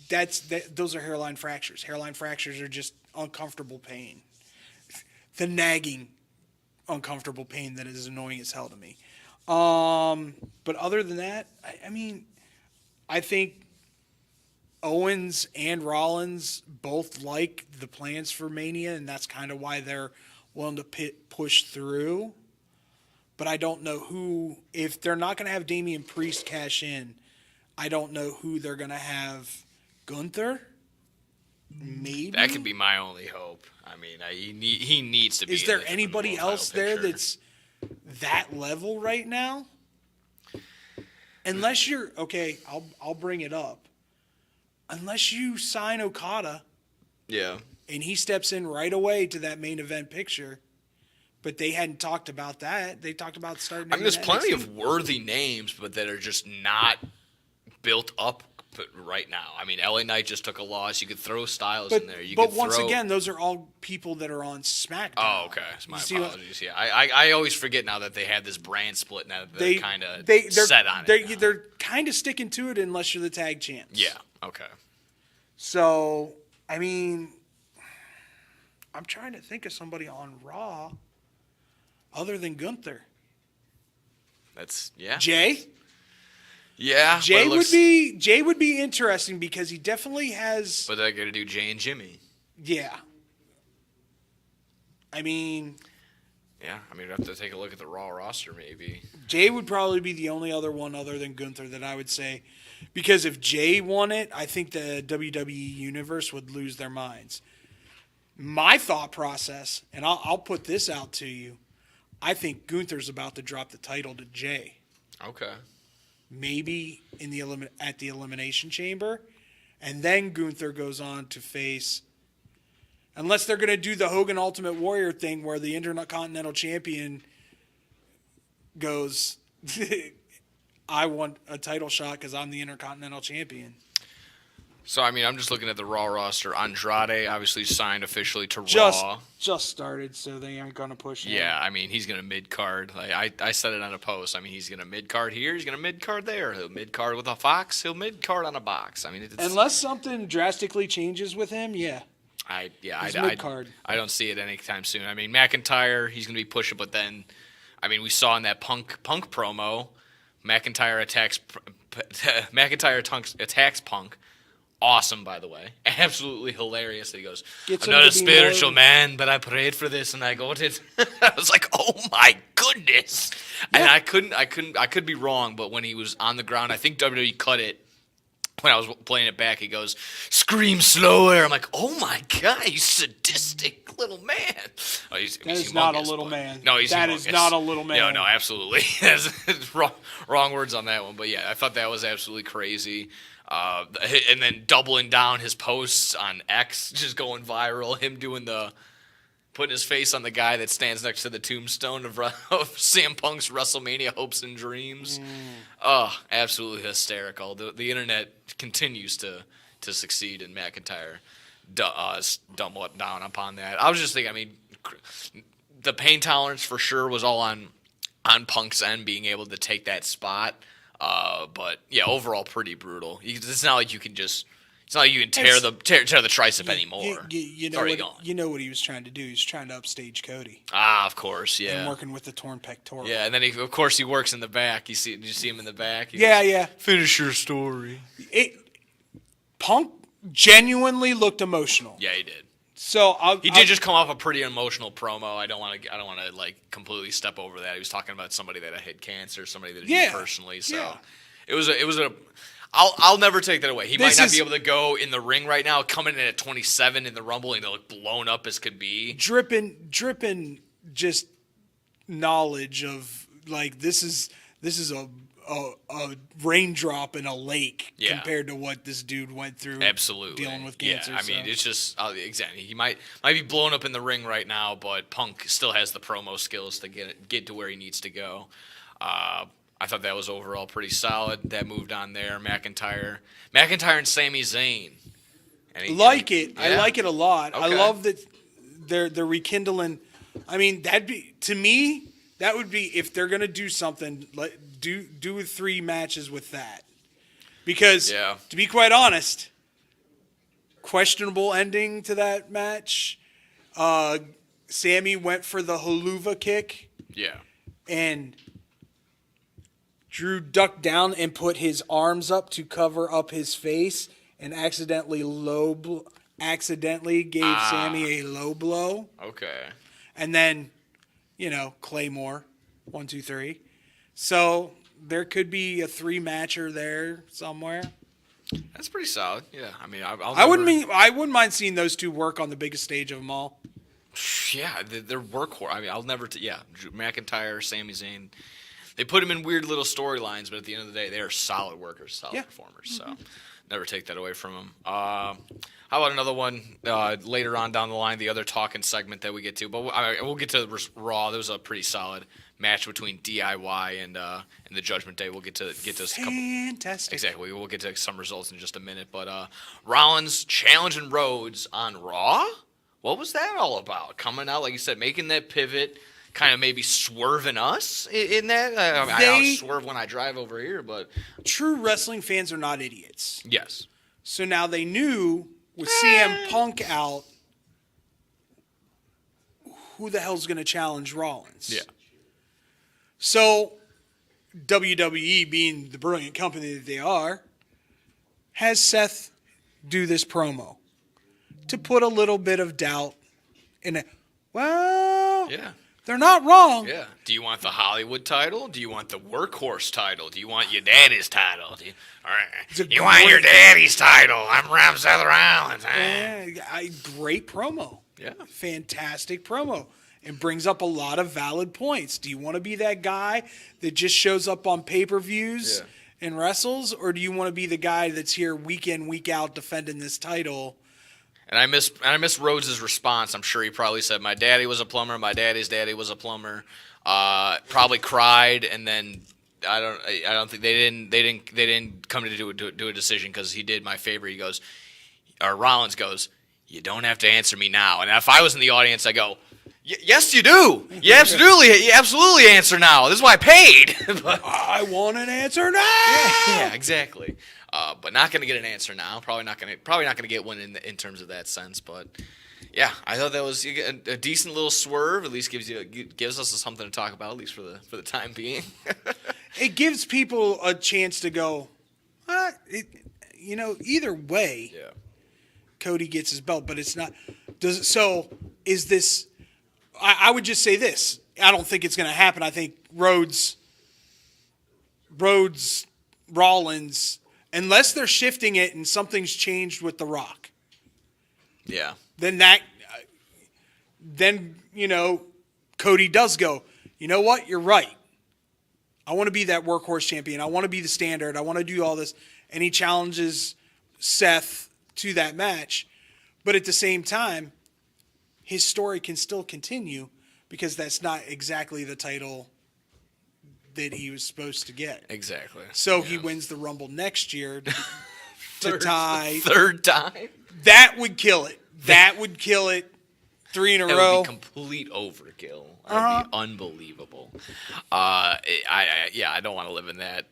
C: Those are hairline fractures. Hairline fractures are just uncomfortable pain. The nagging, uncomfortable pain that is annoying as hell to me. But other than that, I mean, I think Owens and Rollins both like the plans for Mania, and that's kind of why they're willing to push through. But I don't know who, if they're not going to have Damian Priest cash in, I don't know who they're going to have. Gunther? Maybe?
D: That could be my only hope. I mean, he needs to be.
C: Is
D: in
C: there
D: the
C: anybody
D: world title
C: else there
D: picture.
C: that's that level right now? Unless you're okay, I'll bring it up. Unless you sign Okada
D: Yeah.
C: and he steps in right away to that main event picture, but they hadn't talked about that. They talked about starting.
D: I mean, there's
C: in
D: plenty
C: NXT.
D: of worthy names, but that are just not built up right now. I mean, LA Knight just took a loss. You could throw Styles in there.
C: But once again, those are all people that are on SmackDown.
D: Oh, okay. It's my
C: You see what-
D: apologies. Yeah, I always forget now that they had this brand split now that they're kind of
C: they're
D: set on it. now.
C: They're kind of sticking to it unless you're the tag champs.
D: Yeah. Okay.
C: So, I mean, I'm trying to think of somebody on Raw other than Gunther.
D: That's yeah.
C: Jay?
D: Yeah. but
C: Jay
D: it looks-
C: would be interesting because he definitely has
D: But they're gonna do Jay and Jimmy.
C: yeah. I mean,
D: Yeah. I mean, we have to take a look at the Raw roster maybe.
C: Jay would probably be the only other one other than Gunther that I would say, because if Jay won it, I think the WWE Universe would lose their minds. My thought process, and I'll put this out to you, I think Gunther's about to drop the title to Jay.
D: Okay.
C: Maybe in the at the Elimination Chamber, and then Gunther goes on to face, unless they're going to do the Hogan Ultimate Warrior thing where the Intercontinental Champion goes, I want a title shot because I'm the Intercontinental Champion.
D: So I mean, I'm just looking at the Raw roster. Andrade obviously signed officially to Raw.
C: Just started, so they aren't going to push him.
D: Yeah, I mean, he's going to mid-card. Like, I said it on a post. I mean, he's going to mid-card here. He's going to mid-card there. He'll mid-card with a Fox. He'll mid-card on a box. I mean, it's,
C: Unless something drastically changes with him, yeah. He's mid-card.
D: I don't see it anytime soon. I mean, McIntyre, he's going to be pushing, but then, I mean, we saw in that Punk promo, McIntyre attacks Punk. Awesome, by the way. Absolutely hilarious. He goes,
C: Gets
D: I'm
C: him
D: not
C: to
D: a
C: be
D: spiritual
C: more-
D: man, but I prayed for this and I got it. I was like, oh my goodness. And I could be wrong, but when he was on the ground, I think WWE cut it when I was playing it back, he goes, "Scream slower." I'm like, "Oh my god, you sadistic little man!" Oh, he's
C: not a
D: humongous,
C: little
D: but-
C: man.
D: No, he's
C: That is
D: humongous.
C: not a little man.
D: No, absolutely. That's wrong words on that one. But yeah, I thought that was absolutely crazy. And then doubling down his posts on X, just going viral. Him doing putting his face on the guy that stands next to the tombstone of CM Punk's WrestleMania hopes and dreams. Oh, absolutely hysterical. The internet continues to succeed in McIntyre double down upon that. I was just thinking, I mean, the pain tolerance for sure was all on Punk's end, being able to take that spot. But yeah, overall pretty brutal. It's not like you can just. It's not like you can tear the tricep anymore.
C: You
D: It's
C: know
D: already
C: what?
D: gone.
C: You know what he was trying to do. He's trying to upstage Cody
D: Of course,
C: and
D: yeah.
C: working with the torn pectoral.
D: Yeah, and then of course he works in the back. Did you see him in the back? He
C: Yeah,
D: goes,
C: yeah.
D: Finish your story.
C: Punk genuinely looked emotional.
D: Yeah, he did.
C: So
D: He did just come off a pretty emotional promo. I don't want to like completely step over that. He was talking about somebody that had cancer, somebody that he knew personally. So
C: yeah.
D: it was a. I'll never take that away. He
C: This
D: might not
C: is-
D: be able to go in the ring right now, coming in at 27 in the Rumble, and they're like blown up as could be.
C: dripping just knowledge of like this is a raindrop in a lake
D: Yeah.
C: compared to what this dude went through.
D: Absolutely
C: dealing with cancer.
D: Yeah, I mean,
C: so.
D: it's just exactly. He might be blown up in the ring right now, but Punk still has the promo skills to get to where he needs to go. I thought that was overall pretty solid. That moved on there. McIntyre and Sami Zayn.
C: I like it a lot. I
D: Okay.
C: love that they're rekindling. I mean, to me that would be, if they're gonna do something, do 3 matches with that, because to be quite honest, questionable ending to that match. Sammy went for the haluva kick.
D: Yeah.
C: And Drew ducked down and put his arms up to cover up his face and accidentally gave Sammy a low blow.
D: Okay.
C: And then, Claymore, 1, 2, 3. So there could be a 3-matcher there somewhere.
D: That's pretty solid. Yeah. I mean,
C: I wouldn't mind seeing those two work on the biggest stage of them all.
D: Yeah, they're workhorse. I mean, I'll never. Drew McIntyre, Sami Zayn. They put them in weird little storylines, but at the end of the day, they are solid workers, solid performers. So never take that away from them. How about another one later on down the line, the other talking segment that we get to? But we'll get to Raw. There was a pretty solid match between DIY and the Judgment Day. We'll get to
C: Fantastic.
D: Exactly. We'll get to some results in just a minute. But Rollins challenging Rhodes on Raw? What was that all about? Coming out, like you said, making that pivot, kind of maybe swerving us in that? I mean, I don't swerve when I drive over here, but...
C: True wrestling fans are not idiots.
D: Yes.
C: So now they knew with CM Punk out, who the hell's going to challenge Rollins?
D: Yeah.
C: So WWE, being the brilliant company that they are, has Seth do this promo to put a little bit of doubt in it. Well, they're not wrong.
D: Yeah. Do you want the Hollywood title? Do you want the workhorse title? Do you want your daddy's title? You want your daddy's title? I'm Seth Rollins.
C: Great promo.
D: Yeah.
C: Fantastic promo. And brings up a lot of valid points. Do you want to be that guy that just shows up on pay-per-views and wrestles? Or do you want to be the guy that's here week in, week out defending this title?
D: And I miss Rhodes' response. I'm sure he probably said, "My daddy was a plumber. My daddy's daddy was a plumber." Probably cried, and then I don't think they didn't come to do a decision, because he did my favor. He goes, or Rollins goes, "You don't have to answer me now." And if I was in the audience, I go, "Yes, you do. You absolutely answer now. This is why I paid." But,
C: I want an answer now.
D: yeah, exactly. But not going to get an answer now. Probably not going to get one in terms of that sense. But yeah, I thought that was a decent little swerve. At least gives us something to talk about, at least for the time being.
C: It gives people a chance to go, either way.
D: Yeah.
C: Cody gets his belt, but it's not. Is this? I would just say this. I don't think it's going to happen. I think Rollins unless they're shifting it and something's changed with The Rock,
D: Yeah.
C: then Cody does go, you know what? You're right. I want to be that workhorse champion. I want to be the standard. I want to do all this. And he challenges Seth to that match. But at the same time, his story can still continue because that's not exactly the title that he was supposed to get.
D: Exactly.
C: So he wins the Rumble next year to tie.
D: Third time?
C: That would kill it. That would kill it. 3 in a
D: That
C: row.
D: would be complete overkill. That would be unbelievable. I don't want to live in that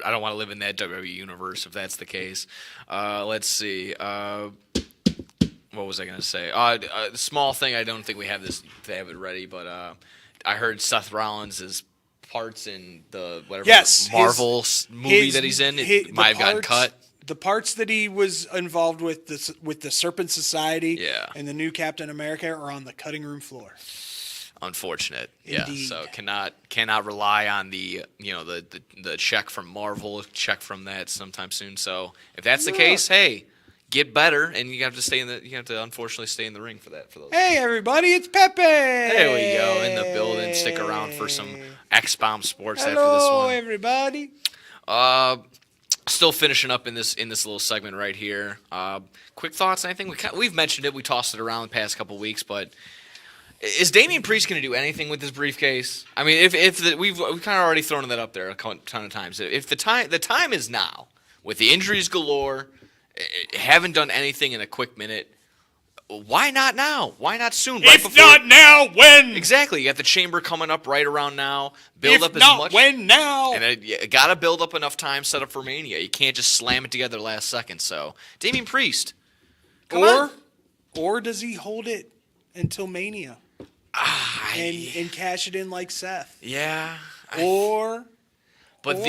D: I don't want to live in that WWE universe if that's the case. Let's see. What was I going to say? Small thing. I don't think we have this. They have it ready, but I heard Seth Rollins' parts in the Marvel movie that he's in. It might have gotten cut.
C: The parts that he was involved with the Serpent Society and the new Captain America are on the cutting room floor.
D: Unfortunate.
C: Indeed.
D: Yeah. So cannot rely on the the check from Marvel, check from that sometime soon. So if that's the case, hey, get better, and you have to unfortunately stay in the ring for those.
C: Hey everybody, it's Pepe.
D: There we go, in the building. Stick around for some X-Bomb Sports after this one.
C: Hello everybody.
D: Still finishing up in this little segment right here. Quick thoughts. Anything we've mentioned it. We tossed it around the past couple weeks, but is Damian Priest going to do anything with this briefcase? I mean, we've kind of already thrown that up there a ton of times. If the time is now, with the injuries galore, haven't done anything in a quick minute. Why not now? Why not soon? Right
C: If not now, when?
D: Exactly. You got the Chamber coming up right around now.
C: If not when, now.
D: And you got to build up enough time set up for Mania. You can't just slam it together last second. So, Damian Priest.
C: Or does he hold it until Mania and cash it in like Seth?
D: Yeah. But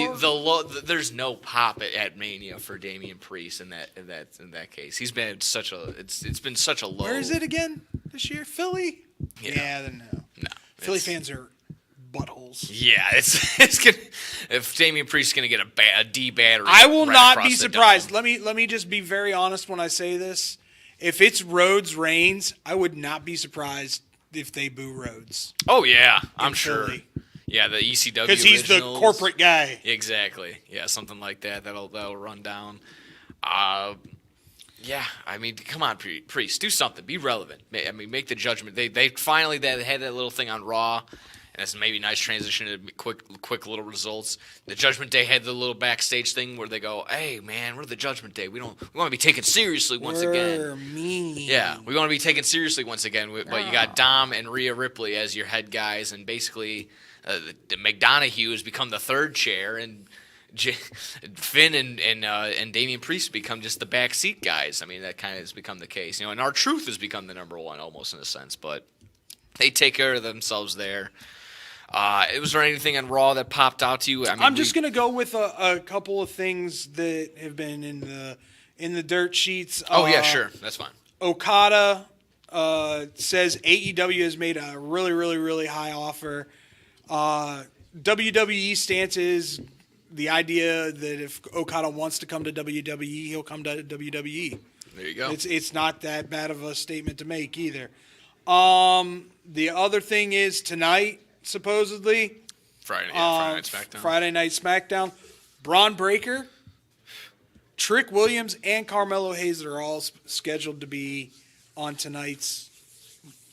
D: there's no pop at Mania for Damian Priest in that case. He's been it's been such a low.
C: Where is it again this year? Philly?
D: Yeah.
C: Then no. Philly fans are buttholes.
D: Yeah, it's gonna, if Damian Priest is gonna get a D battery.
C: I will
D: right
C: not
D: across
C: be
D: the
C: surprised.
D: dome.
C: Let me just be very honest when I say this. If it's Rhodes Reigns, I would not be surprised if they boo Rhodes.
D: Oh yeah, I'm sure.
C: Philly.
D: Yeah, the ECW
C: because he's the corporate guy.
D: Exactly. Yeah, something like that. That'll run down. Yeah, I mean, come on, Priest, do something. Be relevant. I mean, make the judgment. They finally had that little thing on Raw, and that's maybe a nice transition to quick little results. The Judgment Day had the little backstage thing where they go, "Hey, man, we're the Judgment Day. We want to be taken seriously once again."
C: Mean.
D: Yeah, we want to be taken seriously once again. But you got Dom and Rhea Ripley as your head guys, and basically McDonough has become the third chair, and Finn and Damian Priest become just the backseat guys. I mean, that kind of has become the case. And R-Truth has become the number one almost in a sense, but they take care of themselves there. Was there anything on Raw that popped out to you? I mean,
C: I'm just gonna go with a couple of things that have been in the dirt sheets.
D: Oh yeah, sure, that's fine.
C: Okada says AEW has made a really, really, really high offer. WWE stance is the idea that if Okada wants to come to WWE, he'll come to WWE.
D: There you go.
C: It's not that bad of a statement to make either. The other thing is tonight, supposedly,
D: Friday Night SmackDown.
C: Friday Night SmackDown. Braun Breaker, Trick Williams, and Carmelo Hayes are all scheduled to be on tonight's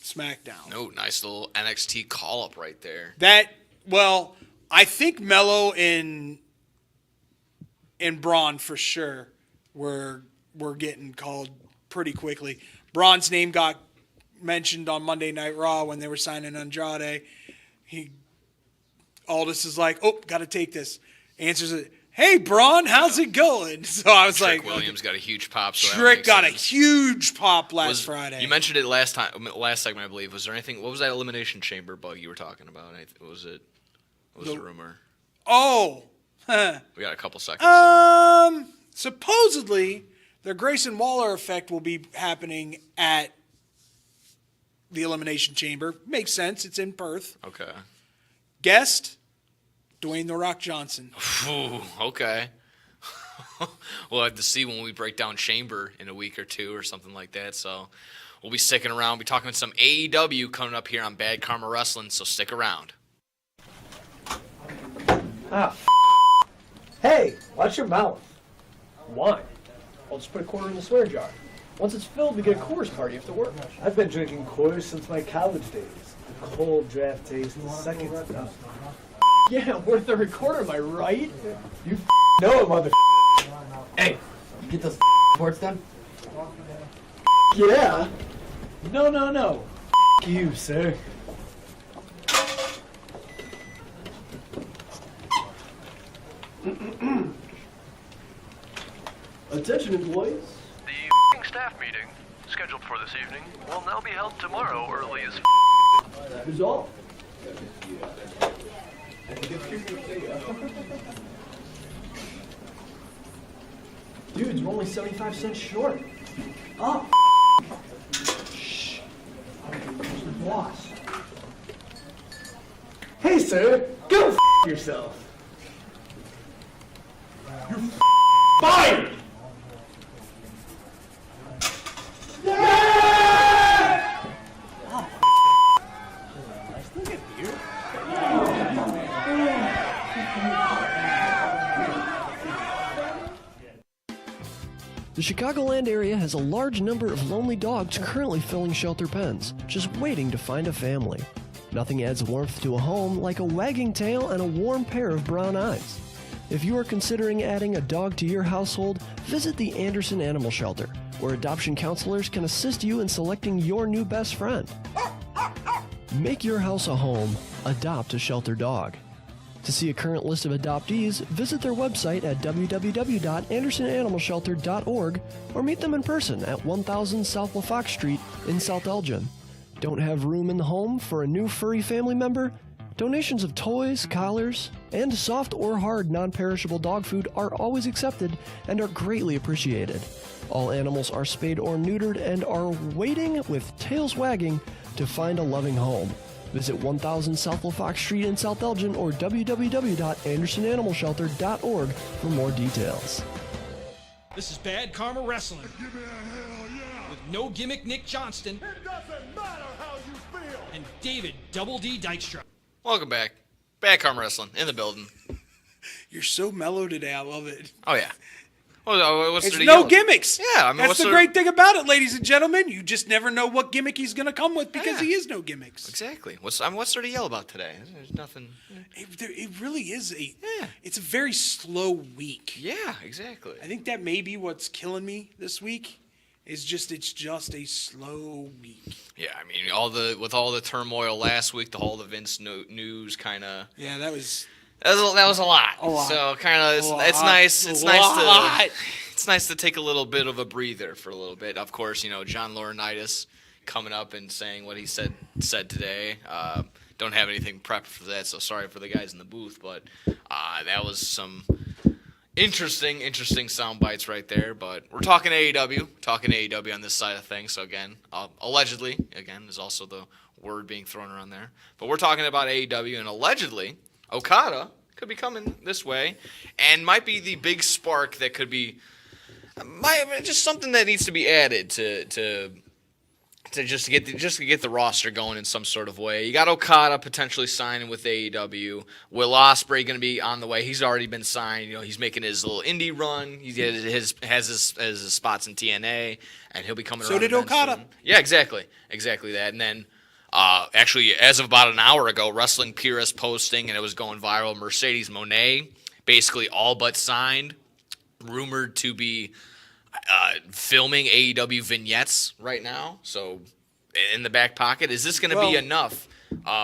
C: SmackDown.
D: No, nice little NXT call-up right there.
C: I think Melo and Braun for sure were getting called pretty quickly. Braun's name got mentioned on Monday Night Raw when they were signing Andrade. Aldis is like, "Oh, got to take this." Answers it, "Hey, Braun, how's it going?" So I was
D: Trick
C: like,
D: Williams got a huge pop. So
C: Trick got a
D: sense.
C: huge pop last Friday.
D: You mentioned it last segment, I believe. Was there anything? What was that Elimination Chamber bug you were talking about? What was it? What was the rumor?
C: Oh,
D: we got a couple seconds.
C: Supposedly, the Grayson Waller effect will be happening at the Elimination Chamber. Makes sense. It's in Perth.
D: Okay.
C: Guest, Dwayne "The Rock" Johnson.
D: Ooh, okay. we'll have to see when we break down Chamber in a week or two or something like that. So we'll be sticking around. We'll be talking some AEW coming up here on Bad Karma Wrestling, so stick around.
I: Hey, watch your mouth. Why? I'll just put a quarter in the swear jar. Once it's filled, we get a Coors party after work.
J: I've been drinking Coors since my college days. The cold draft taste is second to none.
I: Yeah, worth every quarter, am I right?
J: You know it, mother.
I: Hey, you get those reports done?
J: Yeah. No. You, sir. Attention, employees.
H: The staff meeting, scheduled for this evening, will now be held tomorrow early as
J: Who's all?
I: Dudes, we're only 75 cents short.
J: Oh.
I: Shh. The boss.
J: Hey, sir. Go yourself. You're fired.
E: The Chicagoland area has a large number of lonely dogs currently filling shelter pens, just waiting to find a family. Nothing adds warmth to a home like a wagging tail and a warm pair of brown eyes. If you are considering adding a dog to your household, visit the Anderson Animal Shelter, where adoption counselors can assist you in selecting your new best friend. Make your house a home. Adopt a shelter dog. To see a current list of adoptees, visit their website at www.andersonanimalshelter.org or meet them in person at 1000 South LaFox Street in South Elgin. Don't have room in the home for a new furry family member? Donations of toys, collars, and soft or hard non-perishable dog food are always accepted and are greatly appreciated. All animals are spayed or neutered and are waiting with tails wagging to find a loving home. Visit 1000 South LaFox Street in South Elgin or www.andersonanimalshelter.org for more details.
A: This is Bad Karma Wrestling
B: Give me a hell yeah.
A: with No Gimmick Nick Johnston
B: It doesn't matter how you feel.
A: and David Double D Dykstra.
D: Welcome back. Bad Karma Wrestling in the building.
C: You're so mellow today. I love it.
D: Oh, yeah. What's
C: It's
D: there to
C: no
D: yell?
C: gimmicks.
D: Yeah, I mean,
C: that's
D: what's
C: the
D: there-
C: great thing about it, ladies and gentlemen. You just never know what gimmick he's going to come with because
D: Yeah.
C: he is no gimmicks.
D: Exactly. What's there to yell about today? There's nothing.
C: It really is
D: Yeah.
C: It's a very slow week.
D: Yeah, exactly.
C: I think that may be what's killing me this week. It's just a slow week.
D: Yeah, I mean, with all the turmoil last week, all the Vince news kind of.
C: Yeah, that was
D: That was a lot.
C: A lot.
D: So kind of it's
C: lot.
D: nice. It's
C: A
D: nice
C: lot.
D: to it's nice to take a little bit of a breather for a little bit. Of course, John Laurinaitis coming up and saying what he said today. Don't have anything prepped for that, so sorry for the guys in the booth, but that was some interesting sound bites right there. But we're talking AEW on this side of things. So again, allegedly, is also the word being thrown around there. But we're talking about AEW, and allegedly, Okada could be coming this way, and might be the big spark that could be just something that needs to be added to just to get the roster going in some sort of way. You got Okada potentially signing with AEW. Will Ospreay going to be on the way? He's already been signed. He's making his little indie run. He has his spots in TNA, and he'll be coming.
C: So
D: around
C: did
D: events
C: Okada.
D: soon. Yeah, exactly that. And then actually, as of about an hour ago, Wrestling Purist posting, and it was going viral. Mercedes Moné basically all but signed, rumored to be filming AEW vignettes right now. So in the back pocket, is this going to be enough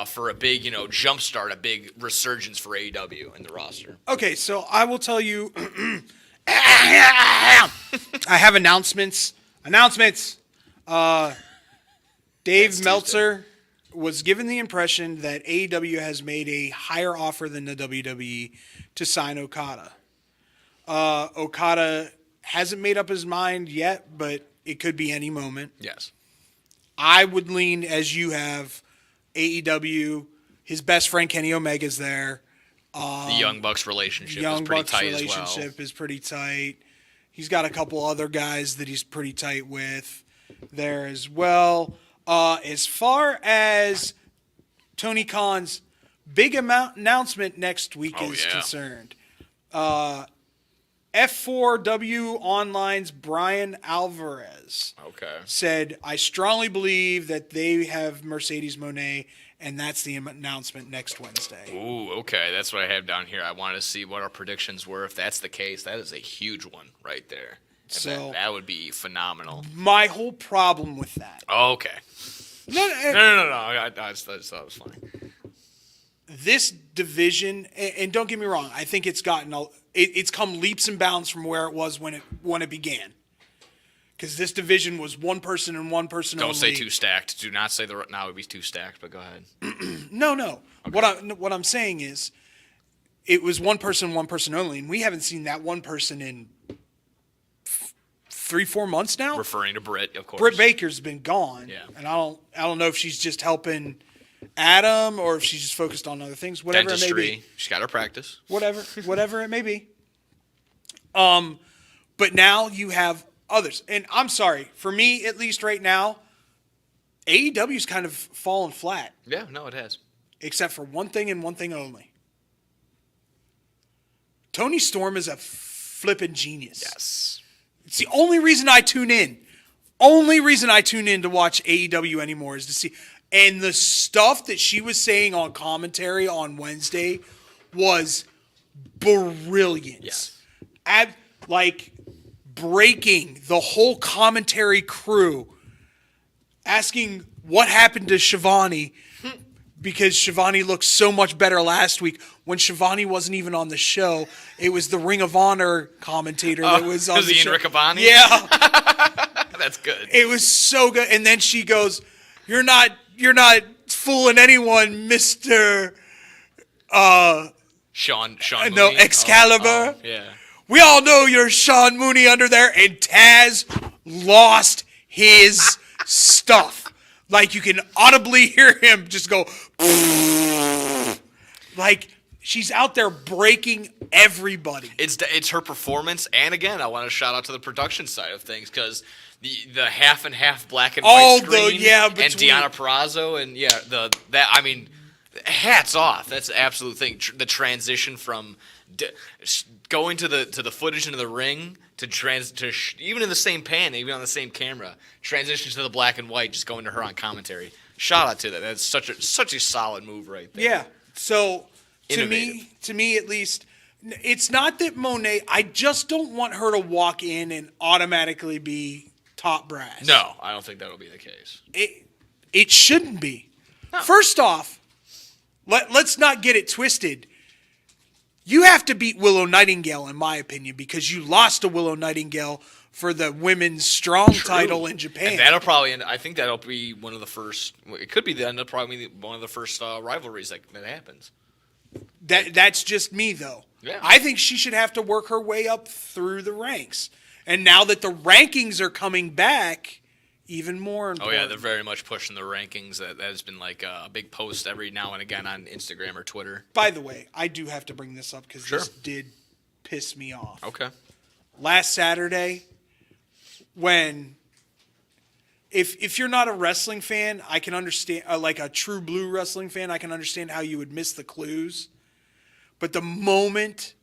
D: for a big, jumpstart, a big resurgence for AEW in the roster?
C: Okay, so I will tell you. I have announcements. Dave Meltzer was given the impression that AEW has made a higher offer than the WWE to sign Okada. Okada hasn't made up his mind yet, but it could be any moment.
D: Yes.
C: I would lean, as you have, AEW. His best friend Kenny Omega's there.
D: The Young Bucks relationship is
C: Young
D: pretty
C: Bucks
D: tight as well.
C: relationship is pretty tight. He's got a couple other guys that he's pretty tight with there as well. As far as Tony Khan's big announcement next week is concerned, F4W Online's Brian Alvarez said, I strongly believe that they have Mercedes Moné, and that's the announcement next Wednesday.
D: Ooh, okay. That's what I have down here. I wanted to see what our predictions were. If that's the case, that is a huge one right there.
C: So
D: that would be phenomenal.
C: My whole problem with that.
D: Oh, okay. No. I just thought it was funny.
C: This division, and don't get me wrong, I think it's it's come leaps and bounds from where it was when it began. Because this division was one person and one person only.
D: Don't say too stacked. Do not say now it would be too stacked. But go ahead.
C: No. Okay. What I'm saying is, it was one person only, and we haven't seen that one person in 3-4 months now.
D: Referring to Britt, of course.
C: Britt Baker's been gone.
D: Yeah.
C: And I don't know if she's just helping Adam or if she's just focused on other things. Whatever
D: Dentistry.
C: it may be.
D: She's got her practice.
C: Whatever it may be. But now you have others. And I'm sorry, for me, at least right now, AEW's kind of fallen flat.
D: Yeah, no, it has.
C: Except for one thing and one thing only. Tony Storm is a flippin' genius.
D: Yes.
C: It's the only reason I tune in. Only reason I tune in to watch AEW anymore is to see. And the stuff that she was saying on commentary on Wednesday was brilliant.
D: Yes.
C: Like breaking the whole commentary crew, asking what happened to Shivani because Shivani looked so much better last week when Shivani wasn't even on the show. It was the Ring of Honor commentator that was on the show.
D: Ian Riccaboni?
C: Yeah.
D: That's good.
C: It was so good. And then she goes, You're not fooling anyone, Mr.
D: Sean
C: No,
D: Mooney?
C: Excalibur.
D: Yeah.
C: We all know you're Sean Mooney under there, and Taz lost his stuff. Like you can audibly hear him just go, like she's out there breaking everybody.
D: It's her performance, and again, I want to shout out to the production side of things because the half and half black and white screen, and Deonna Purrazzo, and hats off. That's the absolute thing. The transition from going to the footage into the ring to even in the same pan, even on the same camera, transition to the black and white, just going to her on commentary. Shout out to that. That's such a solid move right there.
C: Yeah. So
D: Innovative.
C: to me at least, it's not that Monet. I just don't want her to walk in and automatically be top brass.
D: No, I don't think that'll be the case.
C: It shouldn't be. No. First off, let's not get it twisted. You have to beat Willow Nightingale, in my opinion, because you lost to Willow Nightingale for the women's strong title in Japan.
D: And that'll probably end. I think that'll be one of the first. It could be the end of probably one of the first rivalries that happens.
C: That's just me, though.
D: Yeah.
C: I think she should have to work her way up through the ranks. And now that the rankings are coming back, even more important.
D: Oh, yeah, they're very much pushing the rankings. That has been like a big post every now and again on Instagram or Twitter.
C: By the way, I do have to bring this up because this did piss me off.
D: Okay.
C: Last Saturday, when if you're not a wrestling fan, I can understand, like a true blue wrestling fan, I can understand how you would miss the clues. But the moment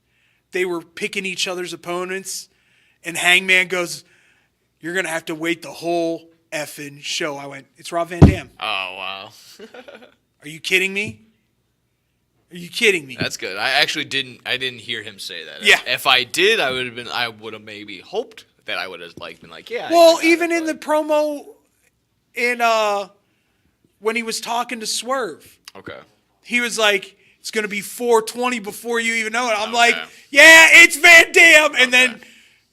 C: they were picking each other's opponents and Hangman goes, you're going to have to wait the whole effing show. I went, it's Rob Van Dam.
D: Oh, wow.
C: Are you kidding me? Are you kidding me?
D: That's good. I actually didn't hear him say that.
C: Yeah.
D: If I did, I would have maybe hoped that I would have been like, yeah.
C: Well, even in the promo when he was talking to Swerve.
D: Okay.
C: He was like, it's going to be 420 before you even know it. I'm like, yeah, it's Van Dam.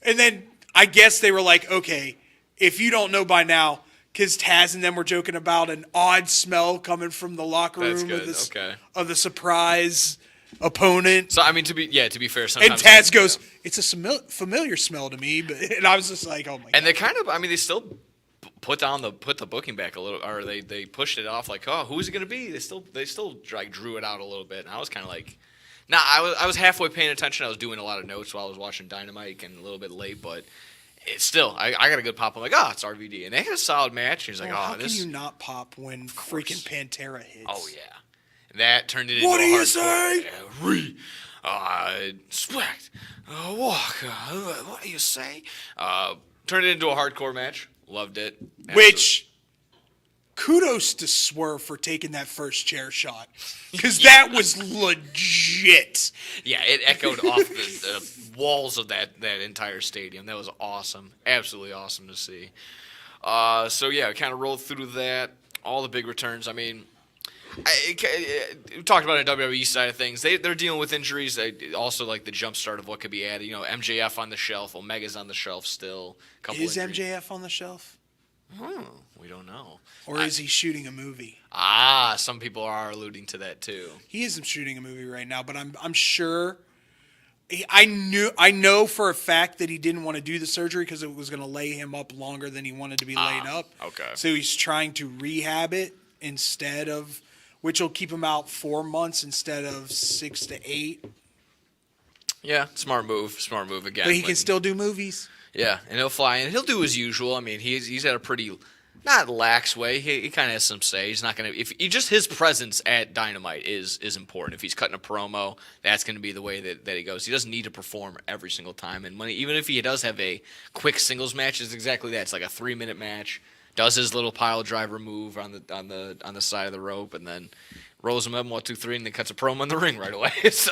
C: And then I guess they were like, okay, if you don't know by now, because Taz and them were joking about an odd smell coming from the locker room of the surprise opponent.
D: So, I mean, to be fair,
C: and
D: sometimes.
C: Taz goes, it's a familiar smell to me. And I was just like, oh, my God.
D: And they kind of, they still put the booking back a little, or they pushed it off like, oh, who's it going to be? They still like drew it out a little bit. And I was kind of like, Nah, I was halfway paying attention. I was doing a lot of notes while I was watching Dynamite, and a little bit late, but it's still, I got a good pop. I'm like, oh, it's RVD, and they had a solid match. He's like,
C: How
D: this.
C: can you not pop when freaking Pantera hits?
D: Oh yeah, and that turned it into
C: What
D: a
C: do you
D: hardcore-
C: say?
D: Swag, walk. What do you say? Turned it into a hardcore match. Loved it.
C: Which, kudos to Swerve for taking that first chair shot. Because that was legit.
D: Yeah, it echoed off the walls of that entire stadium. That was awesome. Absolutely awesome to see. So, yeah, kind of rolled through that. All the big returns. I mean, we talked about the WWE side of things. They're dealing with injuries. Also, like the jump start of what could be added. You know, MJF on the shelf. Omega's on the shelf still.
C: Is MJF on the shelf?
D: We don't know.
C: Or is he shooting a movie?
D: Some people are alluding to that too.
C: He isn't shooting a movie right now, but I'm sure. I know for a fact that he didn't want to do the surgery because it was going to lay him up longer than he wanted to be laid up.
D: Okay.
C: So he's trying to rehab it instead of, which will keep him out 4 months instead of 6 to 8.
D: Yeah, smart move again.
C: But he can still do movies.
D: Yeah, and he'll fly in. He'll do his usual. I mean, he's at a pretty not lax way. He kind of has some say. He's not gonna just his presence at Dynamite is important. If he's cutting a promo, that's gonna be the way that he goes. He doesn't need to perform every single time. And even if he does have a quick singles match, it's exactly that. It's like a 3-minute match. Does his little pile driver move on the side of the rope, and then rolls him up 1, 2, 3, and then cuts a promo in the ring right away. So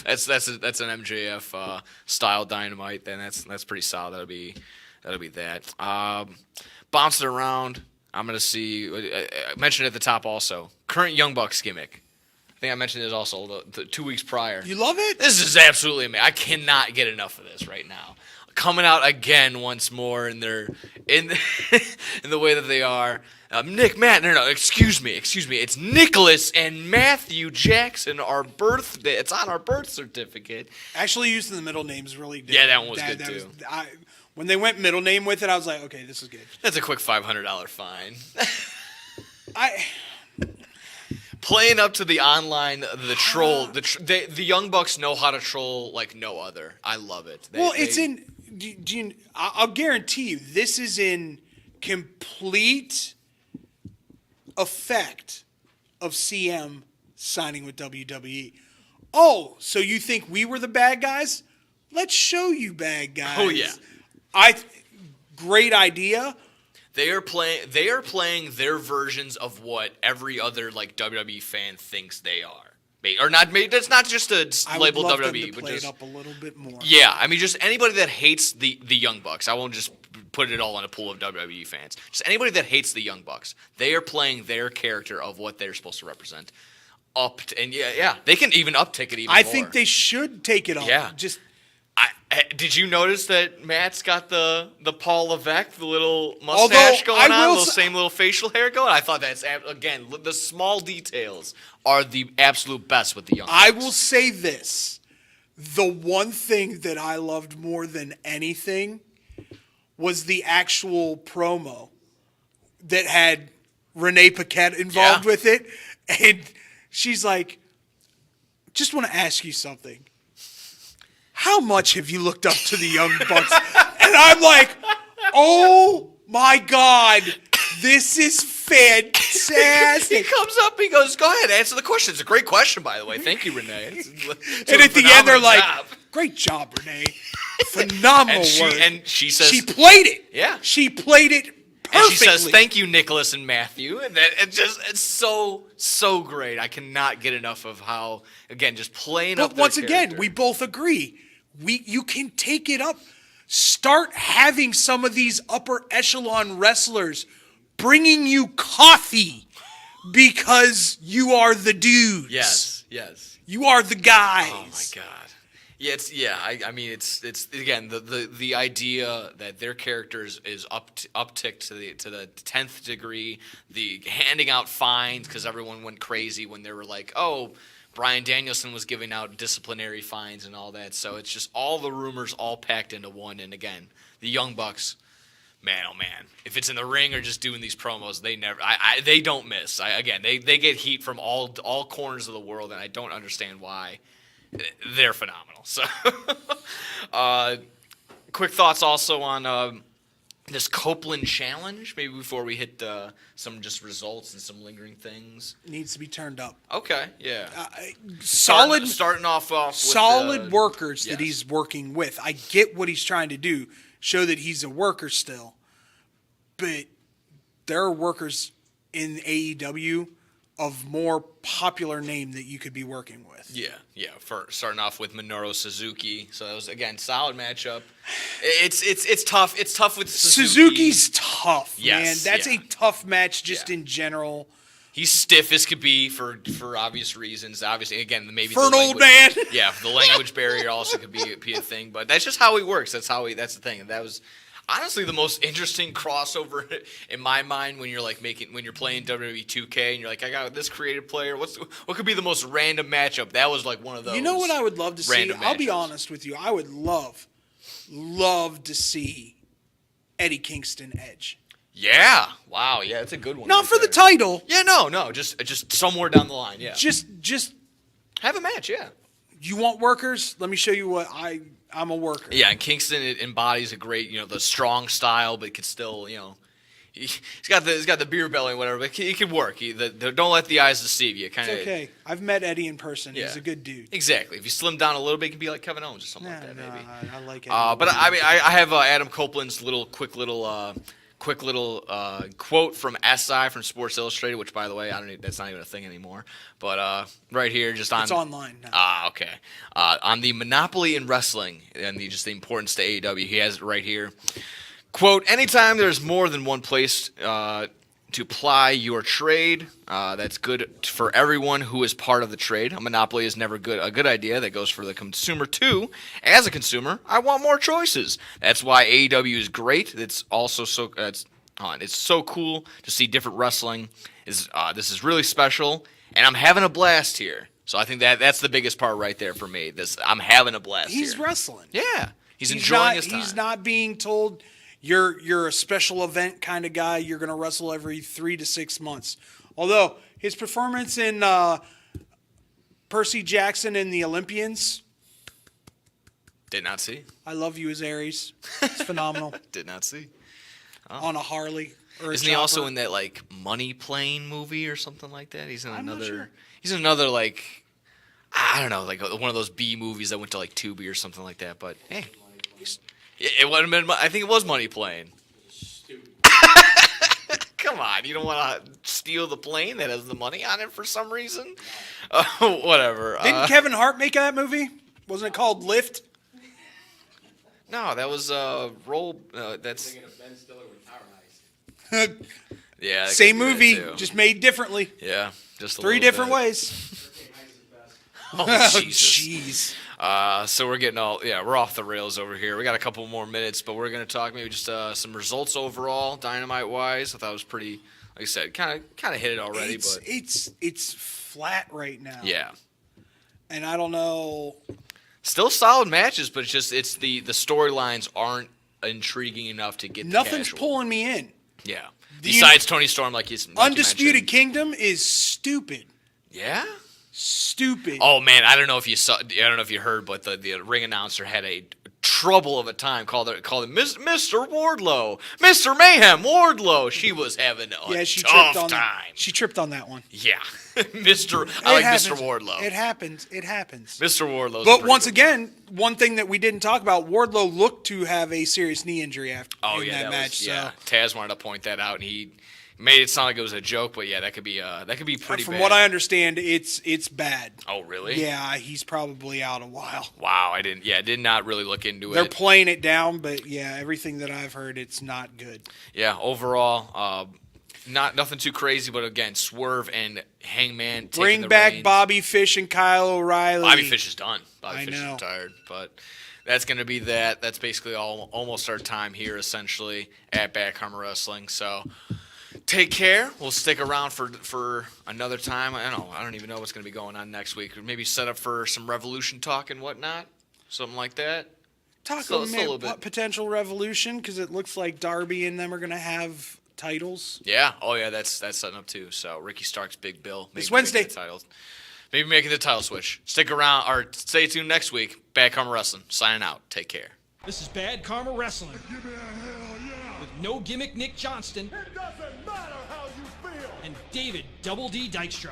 D: that's an MJF style Dynamite. Then that's pretty solid. That'll be that. Bouncing around. I'm gonna see. I mentioned at the top also current Young Bucks gimmick. I think I mentioned this also the 2 weeks prior.
C: You love it?
D: This is absolutely amazing. I cannot get enough of this right now. Coming out again once more in in the way that they are. Excuse me. It's Nicholas and Matthew Jackson. It's on our birth certificate.
C: Actually, using the middle names really did.
D: Yeah, that one was good too.
C: When they went middle name with it, I was like, okay, this is good.
D: That's a quick $500 fine. Playing up to the online, the troll, the Young Bucks know how to troll like no other. I love it.
C: I'll guarantee you, this is in complete effect of CM signing with WWE. Oh, so you think we were the bad guys? Let's show you bad guys.
D: Oh yeah.
C: Great idea.
D: They are playing their versions of what every other like WWE fan thinks they are. Or not. That's not just a label WWE,
C: I would love them to
D: but
C: play
D: just
C: it up a little bit more.
D: Yeah, I mean, just anybody that hates the Young Bucks. I won't just put it all in a pool of WWE fans. Just anybody that hates the Young Bucks. They are playing their character of what they're supposed to represent. They can even uptick it even more.
C: I think they should take it up.
D: Yeah. Did you notice that Matt's got the Paul Levesque, the little mustache going on, same little facial hair going? I thought that's, again, the small details are the absolute best with the Young Bucks.
C: I will say this. The one thing that I loved more than anything was the actual promo that had Renee Paquette involved with it. And she's like, just want to ask you something. How much have you looked up to the Young Bucks? And I'm like, oh my God, this is fantastic.
D: He comes up, he goes, go ahead, answer the question. It's a great question, by the way. Thank you, Renee.
C: And at the end, they're like, great job, Renee. Phenomenal work.
D: And she says,
C: she played it.
D: Yeah.
C: She played it perfectly.
D: And she says, thank you, Nicholas and Matthew. And it's so great. I cannot get enough of how, again, just playing up.
C: But once again, we both agree. You can take it up. Start having some of these upper echelon wrestlers bringing you coffee because you are the dudes.
D: Yes.
C: You are the guys.
D: Oh my God. I mean, it's again the idea that their characters is upticked to the 10th degree. The handing out fines because everyone went crazy when they were like, oh, Bryan Danielson was giving out disciplinary fines and all that. So it's just all the rumors all packed into one. And again, the Young Bucks, man, oh man, if it's in the ring or just doing these promos, they don't miss. They get heat from all corners of the world, and I don't understand why. they're phenomenal. So, quick thoughts also on this Copeland challenge, maybe before we hit some just results and some lingering things.
C: Needs to be turned up.
D: Okay, yeah.
C: Solid,
D: starting off with
C: solid workers that
D: yes.
C: he's working with. I get what he's trying to do, show that he's a worker still, but there are workers in AEW of more popular name that you could be working with.
D: Yeah. For starting off with Minoru Suzuki, so that was again solid matchup. It's tough. It's tough with Suzuki.
C: Suzuki's tough,
D: Yes,
C: man. That's
D: yeah.
C: a tough match just
D: Yeah.
C: in general.
D: He's stiff as could be for obvious reasons. Obviously, again, maybe
C: For
D: the
C: an old
D: language-
C: man.
D: Yeah, the language barrier also could be a thing, but that's just how he works. That's the thing. And that was honestly the most interesting crossover in my mind when you're when you're playing WWE 2K and you're like, I got this creative player. What could be the most random matchup? That was like one of those.
C: You know what I would love to see?
D: random
C: I'll be
D: matchups.
C: honest with you. I would love to see Eddie Kingston Edge.
D: Yeah. Wow. Yeah, it's a good one.
C: Not
D: right
C: for the
D: there.
C: title.
D: Yeah. No. Just somewhere down the line. Yeah.
C: Just
D: have a match. Yeah.
C: you want workers? Let me show you what I'm a worker.
D: Yeah, and Kingston embodies a great, the strong style, but could still, he's got the beer belly and whatever, but he can work. Don't let the eyes deceive you.
C: It's okay. I've met Eddie in person.
D: Yeah.
C: He's a good dude.
D: Exactly. If you slim down a little bit, he can be like Kevin Owens or something like that, maybe.
C: I like Eddie.
D: But I mean, I have Adam Copeland's quick little quote from SI from Sports Illustrated, which, by the way, that's not even a thing anymore. But right here, just on
C: It's online now.
D: Okay. On the monopoly in wrestling and the importance to AEW, he has it right here. Quote: anytime there's more than one place to ply your trade, that's good for everyone who is part of the trade. A monopoly is never a good idea. That goes for the consumer too. As a consumer, I want more choices. That's why AEW is great. It's also it's so cool to see different wrestling. This is really special, and I'm having a blast here. So I think that's the biggest part right there for me. I'm having a blast.
C: He's
D: here.
C: wrestling.
D: Yeah, he's enjoying his time.
C: He's not being told you're a special event kind of guy. You're going to wrestle every 3 to 6 months. Although his performance in Percy Jackson and the Olympians,
D: Did not see.
C: I Love You as Ares. It's phenomenal.
D: Did not see.
C: On a Harley. Or
D: Isn't he also in that Money Plane movie or something like that? He's in another. Sure. He's in another I don't know, one of those B movies that went to Tubi or something like that. But hey, it would have been. I think it was Money Plane. Come on, you don't want to steal the plane that has the money on it for some reason? Whatever.
C: Didn't Kevin Hart make that movie? Wasn't it called Lift?
D: No, that was Roll. That's. Yeah.
C: Same movie, just made differently.
D: Yeah, just
C: 3 different ways.
D: Oh, Jesus.
C: Jeez.
D: So we're off the rails over here. We got a couple more minutes, but we're going to talk maybe just some results overall, Dynamite-wise. I thought it was pretty, like I said, kind of hit it already.
C: It's flat right now.
D: Yeah.
C: And I don't know.
D: Still solid matches, but it's the storylines aren't intriguing enough to get
C: Nothing's
D: casual.
C: pulling me in.
D: Yeah. Besides Tony Storm, like you
C: Undisputed Kingdom is stupid.
D: Yeah?
C: Stupid.
D: Oh man, I don't know if you heard, but the ring announcer had a trouble of a time. Called it Mr. Wardlow, Mr. Mayhem Wardlow. She was having a tough time.
C: She tripped on that one.
D: Yeah, Mr. Mr. Wardlow.
C: It happens.
D: Mr. Wardlow.
C: But once again, one thing that we didn't talk about, Wardlow looked to have a serious knee injury in that match.
D: Taz wanted to point that out, and he made it sound like it was a joke, but yeah, that could be pretty
C: From
D: bad.
C: what I understand, it's bad.
D: Oh, really?
C: Yeah, he's probably out a while.
D: Wow, I did not really look into
C: They're
D: it.
C: playing it down, but yeah, everything that I've heard, it's not good.
D: Yeah, overall, nothing too crazy, but again, Swerve and Hangman taking
C: Bring
D: the
C: back
D: reins.
C: Bobby Fish and Kyle O'Reilly.
D: Bobby Fish is done. Bobby
C: I
D: Fish
C: know.
D: is retired, but that's going to be that. That's basically almost our time here, essentially, at Backhammer Wrestling. So take care. We'll stick around for another time. I don't even know what's going to be going on next week. Maybe set up for some Revolution talk and whatnot, something like that.
C: Talk
D: a
C: a
D: little bit.
C: Potential Revolution, because it looks like Darby and them are going to have titles.
D: Yeah. Oh, yeah. That's setting up too. So Ricky Stark's Big Bill.
C: This Wednesday.
D: Titles. Maybe making the title switch. Stick around, or stay tuned next week. Bad Karma Wrestling. Signing out. Take care.
A: This is Bad Karma Wrestling
B: Give me a hell yeah.
A: with No Gimmick Nick Johnston
B: It doesn't matter how you feel.
A: and David Double D Dykstra.